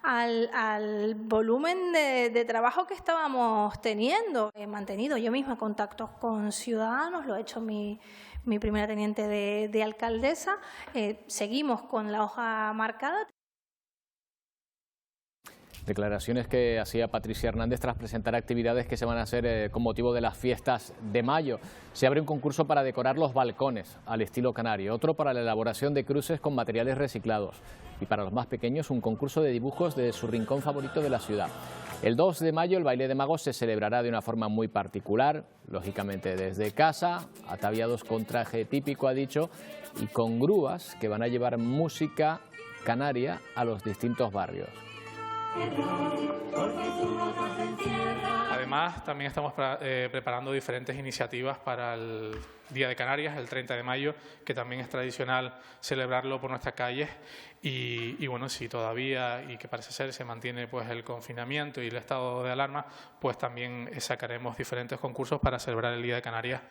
Speaker 5: al volumen de trabajo que estábamos teniendo. He mantenido yo misma contactos con Ciudadanos, lo ha hecho mi primera teniente de alcaldesa, seguimos con la hoja marcada.
Speaker 1: Declaraciones que hacía Patricia Hernández tras presentar actividades que se van a hacer con motivo de las fiestas de mayo. Se abre un concurso para decorar los balcones al estilo canario, otro para la elaboración de cruces con materiales reciclados y para los más pequeños un concurso de dibujos de su rincón favorito de la ciudad. El 2 de mayo el baile de magos se celebrará de una forma muy particular, lógicamente desde casa, ataviados con traje típico, ha dicho, y con grúas que van a llevar música canaria a los distintos barrios.
Speaker 6: Además, también estamos preparando diferentes iniciativas para el Día de Canarias, el 30 de mayo, que también es tradicional celebrarlo por nuestras calles. Y bueno, si todavía, y que parece ser, se mantiene pues el confinamiento y el estado de alarma, pues también sacaremos diferentes concursos para celebrar el Día de Canarias.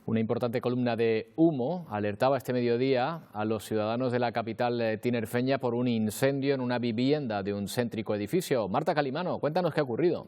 Speaker 1: Una importante columna de humo alertaba este mediodía a los ciudadanos de la capital tinerfeña por un incendio en una vivienda de un céntrico edificio. Marta Calimano, cuéntanos qué ha ocurrido.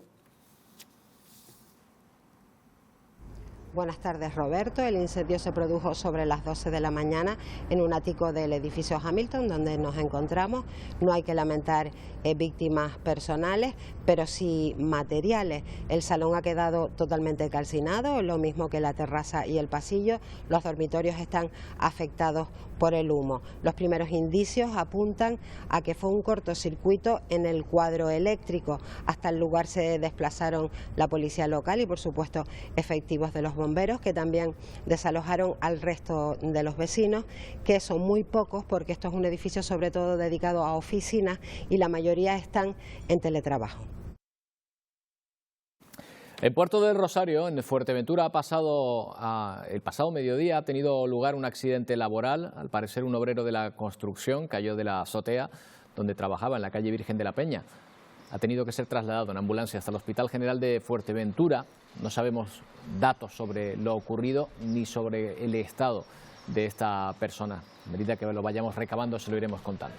Speaker 7: Buenas tardes, Roberto. El incendio se produjo sobre las 12 de la mañana en un ático del edificio Hamilton, donde nos encontramos. No hay que lamentar víctimas personales, pero sí materiales. El salón ha quedado totalmente calcinado, lo mismo que la terraza y el pasillo. Los dormitorios están afectados por el humo. Los primeros indicios apuntan a que fue un cortocircuito en el cuadro eléctrico. Hasta el lugar se desplazaron la policía local y, por supuesto, efectivos de los bomberos, que también desalojaron al resto de los vecinos, que son muy pocos porque esto es un edificio sobre todo dedicado a oficinas y la mayoría están en teletrabajo.
Speaker 1: En Puerto del Rosario, en Fuerteventura, el pasado mediodía ha tenido lugar un accidente laboral. Al parecer, un obrero de la construcción cayó de la azotea donde trabajaba en la calle Virgen de la Peña. Ha tenido que ser trasladado en ambulancia hasta el Hospital General de Fuerteventura. No sabemos datos sobre lo ocurrido ni sobre el estado de esta persona. A medida que lo vayamos recabando, se lo iremos contando.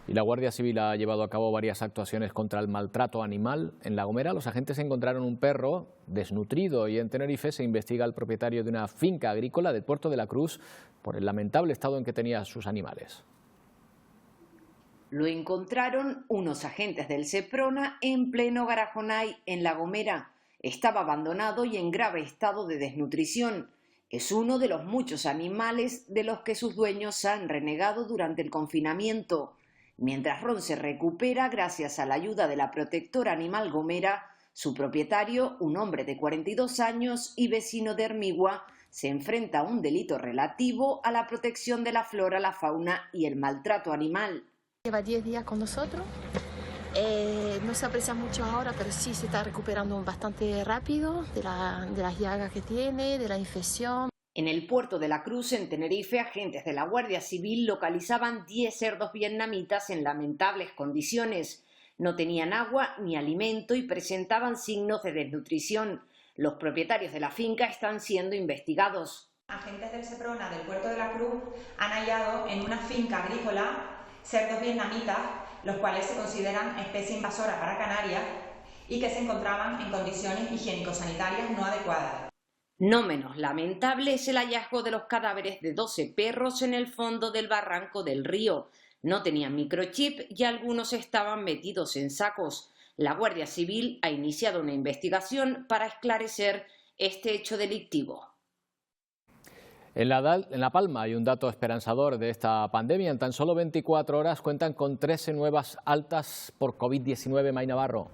Speaker 1: Y la Guardia Civil ha llevado a cabo varias actuaciones contra el maltrato animal. En La Gomera, los agentes encontraron un perro desnutrido y en Tenerife se investiga al propietario de una finca agrícola del Puerto de la Cruz por el lamentable estado en que tenía sus animales.
Speaker 8: Lo encontraron unos agentes del Seprona en pleno Garajonay, en La Gomera. Estaba abandonado y en grave estado de desnutrición. Es uno de los muchos animales de los que sus dueños han renegado durante el confinamiento. Mientras Ron se recupera gracias a la ayuda de la protectora animal Gomera, su propietario, un hombre de 42 años y vecino de Hermigua, se enfrenta a un delito relativo a la protección de la flora, la fauna y el maltrato animal.
Speaker 9: Lleva 10 días con nosotros, no se aprecia mucho ahora, pero sí se está recuperando bastante rápido de las llagas que tiene, de la infección.
Speaker 8: En el Puerto de la Cruz, en Tenerife, agentes de la Guardia Civil localizaban 10 cerdos vietnamitas en lamentables condiciones. No tenían agua ni alimento y presentaban signos de desnutrición. Los propietarios de la finca están siendo investigados.
Speaker 10: Agentes del Seprona del Puerto de la Cruz han hallado en una finca agrícola
Speaker 2: cerdos vietnamitas, los cuales se consideran especie invasora para Canarias y que se encontraban en condiciones higiénico-sanitarias no adecuadas.
Speaker 8: No menos lamentable es el hallazgo de los cadáveres de 12 perros en el fondo del barranco del río. No tenían microchip y algunos estaban metidos en sacos. La Guardia Civil ha iniciado una investigación para esclarecer este hecho delictivo.
Speaker 1: En La Palma hay un dato esperanzador de esta pandemia. En tan solo 24 horas cuentan con 13 nuevas altas por COVID-19. May Navarro.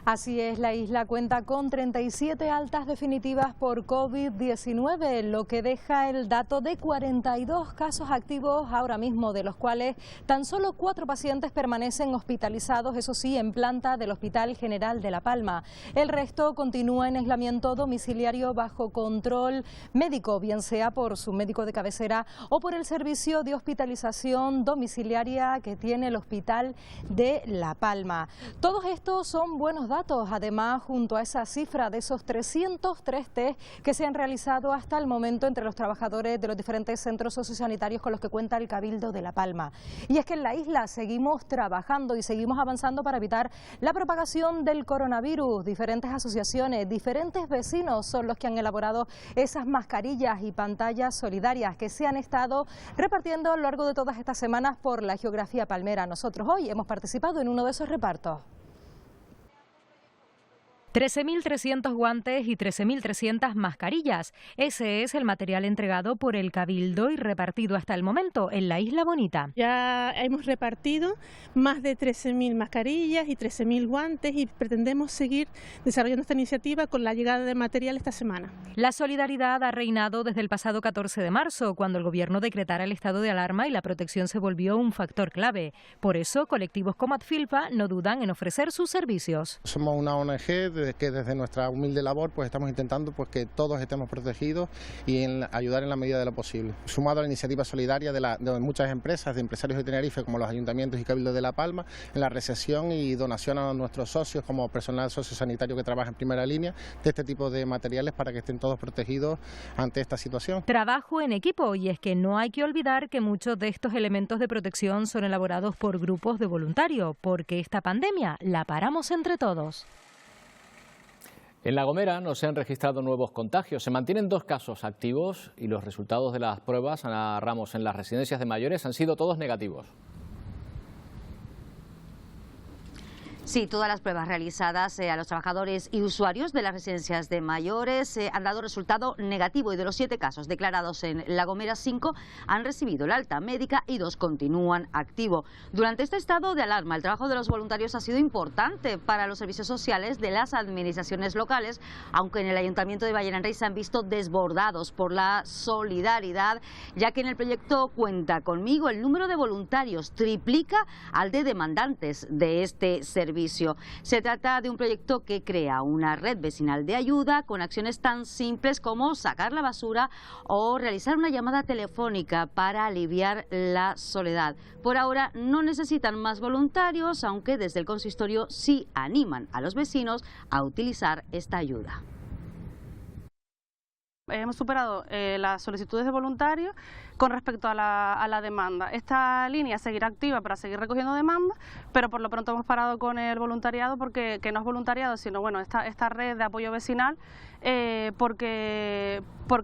Speaker 18: Así es, la isla cuenta con 37 altas definitivas por COVID-19, lo que deja el dato de 42 casos activos ahora mismo, de los cuales tan solo 4 pacientes permanecen hospitalizados, eso sí, en planta del Hospital General de La Palma. El resto continúa en aislamiento domiciliario bajo control médico, bien sea por su médico de cabecera o por el servicio de hospitalización domiciliaria que tiene el Hospital de La Palma. Todos estos son buenos datos, además, junto a esa cifra de esos 303 test que se han realizado hasta el momento entre los trabajadores de los diferentes centros sociosanitarios con los que cuenta el Cabildo de La Palma. Y es que en la isla seguimos trabajando y seguimos avanzando para evitar la propagación del coronavirus. Diferentes asociaciones, diferentes vecinos son los que han elaborado esas mascarillas y pantallas solidarias que se han estado repartiendo a lo largo de todas estas semanas por la geografía palmera. Nosotros hoy hemos participado en uno de esos repartos. 13.300 guantes y 13.300 mascarillas. Ese es el material entregado por el Cabildo y repartido hasta el momento en la Isla Bonita.
Speaker 3: Ya hemos repartido más de 13.000 mascarillas y 13.000 guantes y pretendemos seguir desarrollando esta iniciativa con la llegada de material esta semana.
Speaker 18: La solidaridad ha reinado desde el pasado 14 de marzo, cuando el Gobierno decretara el estado de alarma y la protección se volvió un factor clave. Por eso, colectivos como Adfilpa no dudan en ofrecer sus servicios.
Speaker 27: Somos una ONG que desde nuestra humilde labor pues estamos intentando pues que todos estemos protegidos y en ayudar en la medida de lo posible. Sumado a la iniciativa solidaria de muchas empresas, de empresarios de Tenerife como los ayuntamientos y Cabildo de La Palma, en la recepción y donación a nuestros socios como personal sociosanitario que trabaja en primera línea de este tipo de materiales para que estén todos protegidos ante esta situación.
Speaker 18: Trabajo en equipo, y es que no hay que olvidar que muchos de estos elementos de protección son elaborados por grupos de voluntarios, porque esta pandemia la paramos entre todos.
Speaker 1: En La Gomera no se han registrado nuevos contagios. Se mantienen 2 casos activos y los resultados de las pruebas, Ana Ramos, en las residencias de mayores han sido todos negativos.
Speaker 10: Sí, todas las pruebas realizadas a los trabajadores y usuarios de las residencias de mayores han dado resultado negativo, y de los 7 casos declarados en La Gomera, 5 han recibido el alta médica y 2 continúan activos. Durante este estado de alarma, el trabajo de los voluntarios ha sido importante para los servicios sociales de las administraciones locales, aunque en el Ayuntamiento de Ballena en Rey se han visto desbordados por la solidaridad, ya que en el proyecto Cuenta Conmigo el número de voluntarios triplica al de demandantes de este servicio. Se trata de un proyecto que crea una red vecinal de ayuda con acciones tan simples como sacar la basura o realizar una llamada telefónica para aliviar la soledad. Por ahora no necesitan más voluntarios, aunque desde el consistorio sí animan a los vecinos a utilizar esta ayuda.
Speaker 11: Hemos superado las solicitudes de voluntarios con respecto a la demanda. Esta línea seguirá activa para seguir recogiendo demanda, pero por lo pronto hemos parado con el voluntariado, porque que no es voluntariado, sino bueno, esta red de apoyo vecinal, porque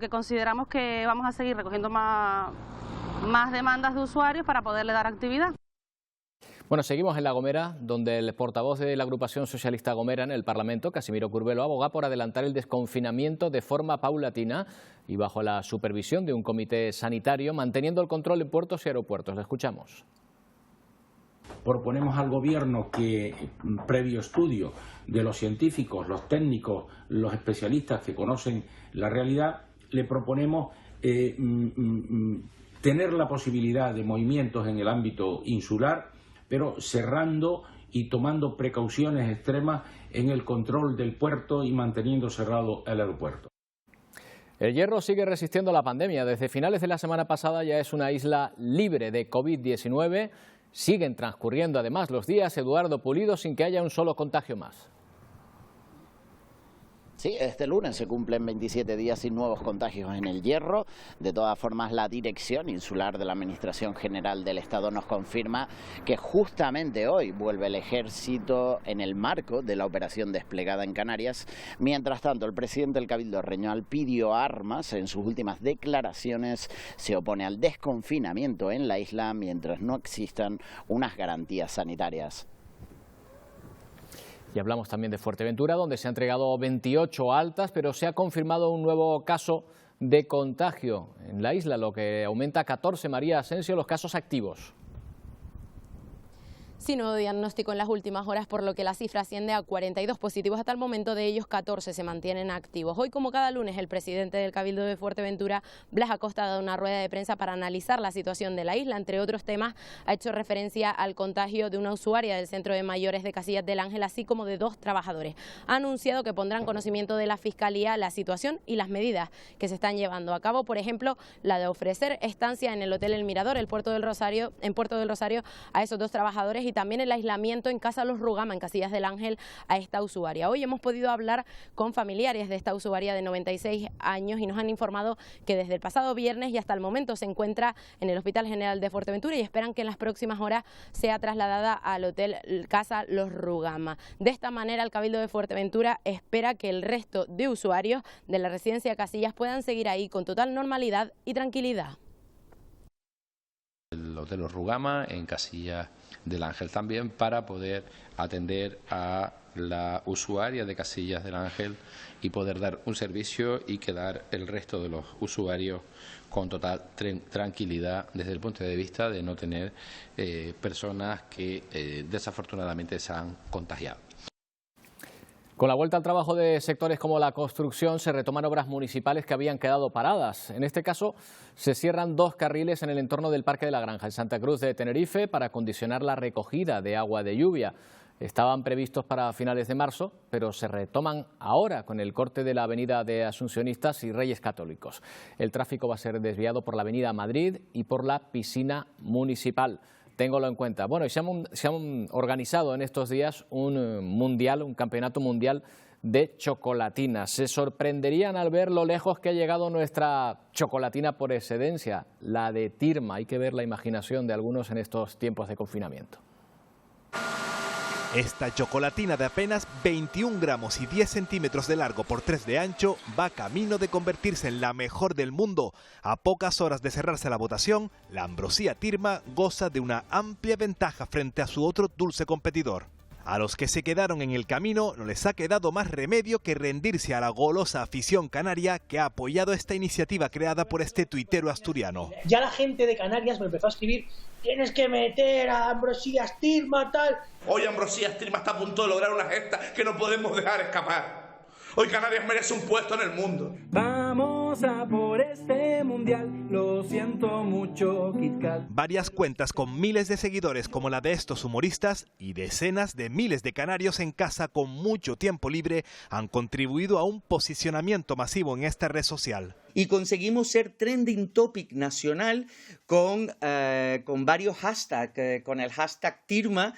Speaker 11: consideramos que vamos a seguir recogiendo más demandas de usuarios para poderle dar actividad.
Speaker 1: Bueno, seguimos en La Gomera, donde el portavoz de la agrupación socialista Gomera en el Parlamento, Casimiro Curbelo, aboga por adelantar el desconfinamiento de forma paulatina y bajo la supervisión de un comité sanitario, manteniendo el control en puertos y aeropuertos. Le escuchamos.
Speaker 12: Proponemos al Gobierno que, previo estudio de los científicos, los técnicos, los especialistas que conocen la realidad, le proponemos tener la posibilidad de movimientos en el ámbito insular, pero cerrando y tomando precauciones extremas en el control del puerto y manteniendo cerrado el aeropuerto.
Speaker 1: El Hierro sigue resistiendo la pandemia. Desde finales de la semana pasada ya es una isla libre de COVID-19. Siguen transcurriendo además los días, Eduardo Pulido, sin que haya un solo contagio más.
Speaker 13: Sí, este lunes se cumplen 27 días sin nuevos contagios en El Hierro. De todas formas, la Dirección Insular de la Administración General del Estado nos confirma que justamente hoy vuelve el Ejército en el marco de la operación desplegada en Canarias. Mientras tanto, el presidente del Cabildo Reñol pidió armas. En sus últimas declaraciones se opone al desconfinamiento en la isla mientras no existan unas garantías sanitarias.
Speaker 1: Y hablamos también de Fuerteventura, donde se han entregado 28 altas, pero se ha confirmado un nuevo caso de contagio en la isla, lo que aumenta a 14, María Asensio, los casos activos.
Speaker 14: Sí, nuevo diagnóstico en las últimas horas, por lo que la cifra asciende a 42 positivos hasta el momento, de ellos 14 se mantienen activos. Hoy, como cada lunes, el presidente del Cabildo de Fuerteventura, Blas Acosta, ha dado una rueda de prensa para analizar la situación de la isla. Entre otros temas, ha hecho referencia al contagio de una usuaria del Centro de Mayores de Casillas del Ángel, así como de 2 trabajadores. Ha anunciado que pondrán conocimiento de la Fiscalía la situación y las medidas que se están llevando a cabo, por ejemplo, la de ofrecer estancia en el Hotel El Mirador, en Puerto del Rosario, a esos 2 trabajadores, y también el aislamiento en Casa Los Rugama, en Casillas del Ángel, a esta usuaria. Hoy hemos podido hablar con familiares de esta usuaria de 96 años y nos han informado que desde el pasado viernes y hasta el momento se encuentra en el Hospital General de Fuerteventura y esperan que en las próximas horas sea trasladada al Hotel Casa Los Rugama. De esta manera, el Cabildo de Fuerteventura espera que el resto de usuarios de la residencia Casillas puedan seguir ahí con total normalidad y tranquilidad.
Speaker 15: El Hotel Los Rugama, en Casillas del Ángel también, para poder atender a la usuaria de Casillas del Ángel y poder dar un servicio y quedar el resto de los usuarios con total tranquilidad desde el punto de vista de no tener personas que desafortunadamente se han contagiado.
Speaker 1: Con la vuelta al trabajo de sectores como la construcción, se retoman obras municipales que habían quedado paradas. En este caso, se cierran 2 carriles en el entorno del Parque de la Granja, en Santa Cruz de Tenerife, para condicionar la recogida de agua de lluvia. Estaban previstos para finales de marzo, pero se retoman ahora con el corte de la avenida de Asuncionistas y Reyes Católicos. El tráfico va a ser desviado por la avenida Madrid y por la piscina municipal. Téngalo en cuenta. Bueno, y se han organizado en estos días un campeonato mundial de chocolatinas. Se sorprenderían al ver lo lejos que ha llegado nuestra chocolatina por excelencia, la de Tirma. Hay que ver la imaginación de algunos en estos tiempos de confinamiento.
Speaker 16: Esta chocolatina de apenas 21 gramos y 10 centímetros de largo por 3 de ancho va camino de convertirse en la mejor del mundo. A pocas horas de cerrarse la votación, la Ambrosía Tirma goza de una amplia ventaja frente a su otro dulce competidor. A los que se quedaron en el camino no les ha quedado más remedio que rendirse a la golosa afición canaria que ha apoyado esta iniciativa creada por este tuitero asturiano.
Speaker 17: Ya la gente de Canarias me empezó a escribir: tienes que meter a Ambrosías Tirma, tal.
Speaker 19: Hoy Ambrosías Tirma está a punto de lograr una gesta que no podemos dejar escapar. Hoy Canarias merece un puesto en el mundo.
Speaker 20: Vamos a por este mundial, lo siento mucho, Kit Kat.
Speaker 16: Varias cuentas con miles de seguidores como la de estos humoristas y decenas de miles de canarios en casa con mucho tiempo libre han contribuido a un posicionamiento masivo en esta red social.
Speaker 21: Y conseguimos ser trending topic nacional con varios hashtags, con el hashtag Tirma,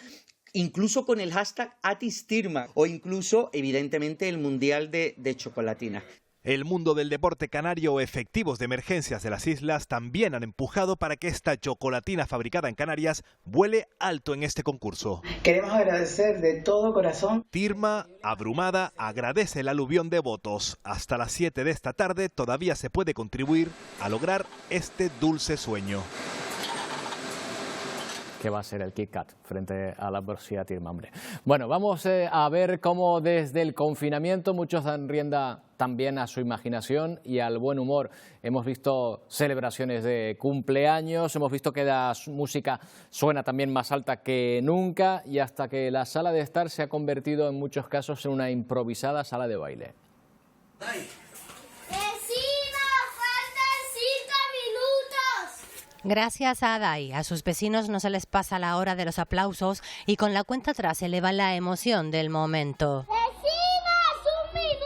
Speaker 21: incluso con el hashtag AtisTirma o incluso, evidentemente, el Mundial de Chocolatina.
Speaker 16: El mundo del deporte canario o efectivos de emergencias de las islas también han empujado para que esta chocolatina fabricada en Canarias vuele alto en este concurso.
Speaker 17: Queremos agradecer de todo corazón.
Speaker 16: Tirma, abrumada, agradece el aluvión de votos. Hasta las 7 de esta tarde todavía se puede contribuir a lograr este dulce sueño.
Speaker 1: ¿Qué va a ser el Kit Kat frente a la Ambrosía Tirma, hombre? Bueno, vamos a ver cómo desde el confinamiento muchos dan rienda también a su imaginación y al buen humor. Hemos visto celebraciones de cumpleaños, hemos visto que la música suena también más alta que nunca y hasta que la sala de estar se ha convertido en muchos casos en una improvisada sala de baile.
Speaker 25: Gracias a Adai, a sus vecinos no se les pasa la hora de los aplausos y con la cuenta atrás eleva la emoción del momento.
Speaker 29: ¡Vecinos, un minuto!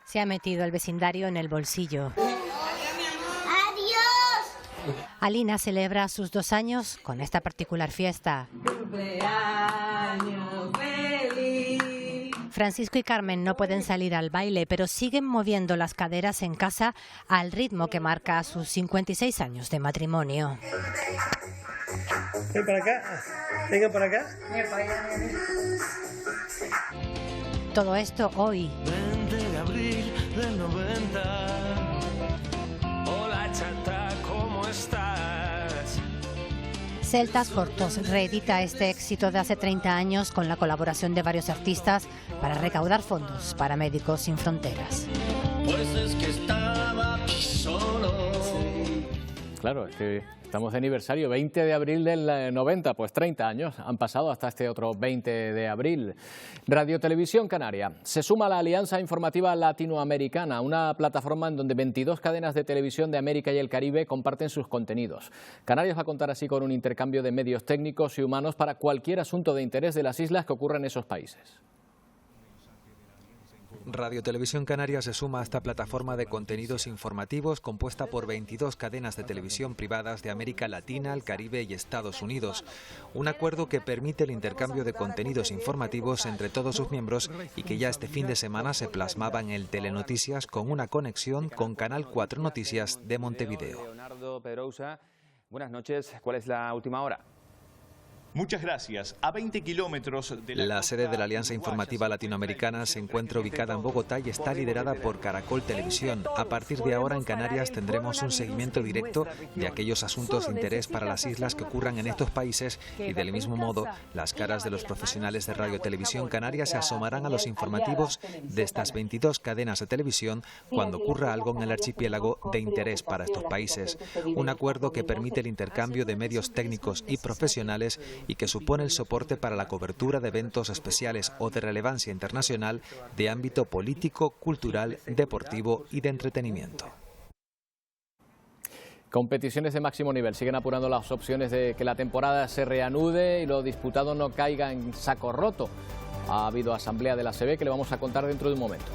Speaker 25: Se ha metido el vecindario en el bolsillo.
Speaker 29: ¡Adiós!
Speaker 25: Alina celebra sus 2 años con esta particular fiesta.
Speaker 4: ¡Cumpleaños feliz!
Speaker 25: Francisco y Carmen no pueden salir al baile, pero siguen moviendo las caderas en casa al ritmo que marca sus 56 años de matrimonio.
Speaker 5: Ven para acá, venga para acá.
Speaker 25: Todo esto hoy.
Speaker 4: 20 de abril del 90. Hola chata, ¿cómo estás?
Speaker 25: Celtas Cortos reedita este éxito de hace 30 años con la colaboración de varios artistas para recaudar fondos para Médicos Sin Fronteras.
Speaker 4: Pues es que estaba solo.
Speaker 1: Claro, es que estamos de aniversario, 20 de abril del 90, pues 30 años han pasado hasta este otro 20 de abril. Radio Televisión Canaria se suma a la Alianza Informativa Latinoamericana, una plataforma en donde 22 cadenas de televisión de América y el Caribe comparten sus contenidos. Canarias va a contar así con un intercambio de medios técnicos y humanos para cualquier asunto de interés de las islas que ocurra en esos países.
Speaker 6: Radio Televisión Canaria se suma a esta plataforma de contenidos informativos compuesta por 22 cadenas de televisión privadas de América Latina, el Caribe y Estados Unidos. Un acuerdo que permite el intercambio de contenidos informativos entre todos sus miembros y que ya este fin de semana se plasmaba en el Telenoticias con una conexión con Canal 4 Noticias de Montevideo.
Speaker 7: Leonardo Pedrosa, buenas noches. ¿Cuál es la última hora?
Speaker 22: Muchas gracias. A 20 kilómetros de
Speaker 6: la sede de la Alianza Informativa Latinoamericana se encuentra ubicada en Bogotá y está liderada por Caracol Televisión. A partir de ahora en Canarias tendremos un seguimiento directo de aquellos asuntos de interés para las islas que ocurran en estos países y del mismo modo las caras de los profesionales de Radio Televisión Canaria se asomarán a los informativos de estas 22 cadenas de televisión cuando ocurra algo en el archipiélago de interés para estos países. Un acuerdo que permite el intercambio de medios técnicos y profesionales y que supone el soporte para la cobertura de eventos especiales o de relevancia internacional de ámbito político, cultural, deportivo y de entretenimiento.
Speaker 1: Competiciones de máximo nivel siguen apurando las opciones de que la temporada se reanude y lo disputado no caiga en saco roto. Ha habido asamblea de la ACB que le vamos a contar dentro de un momento.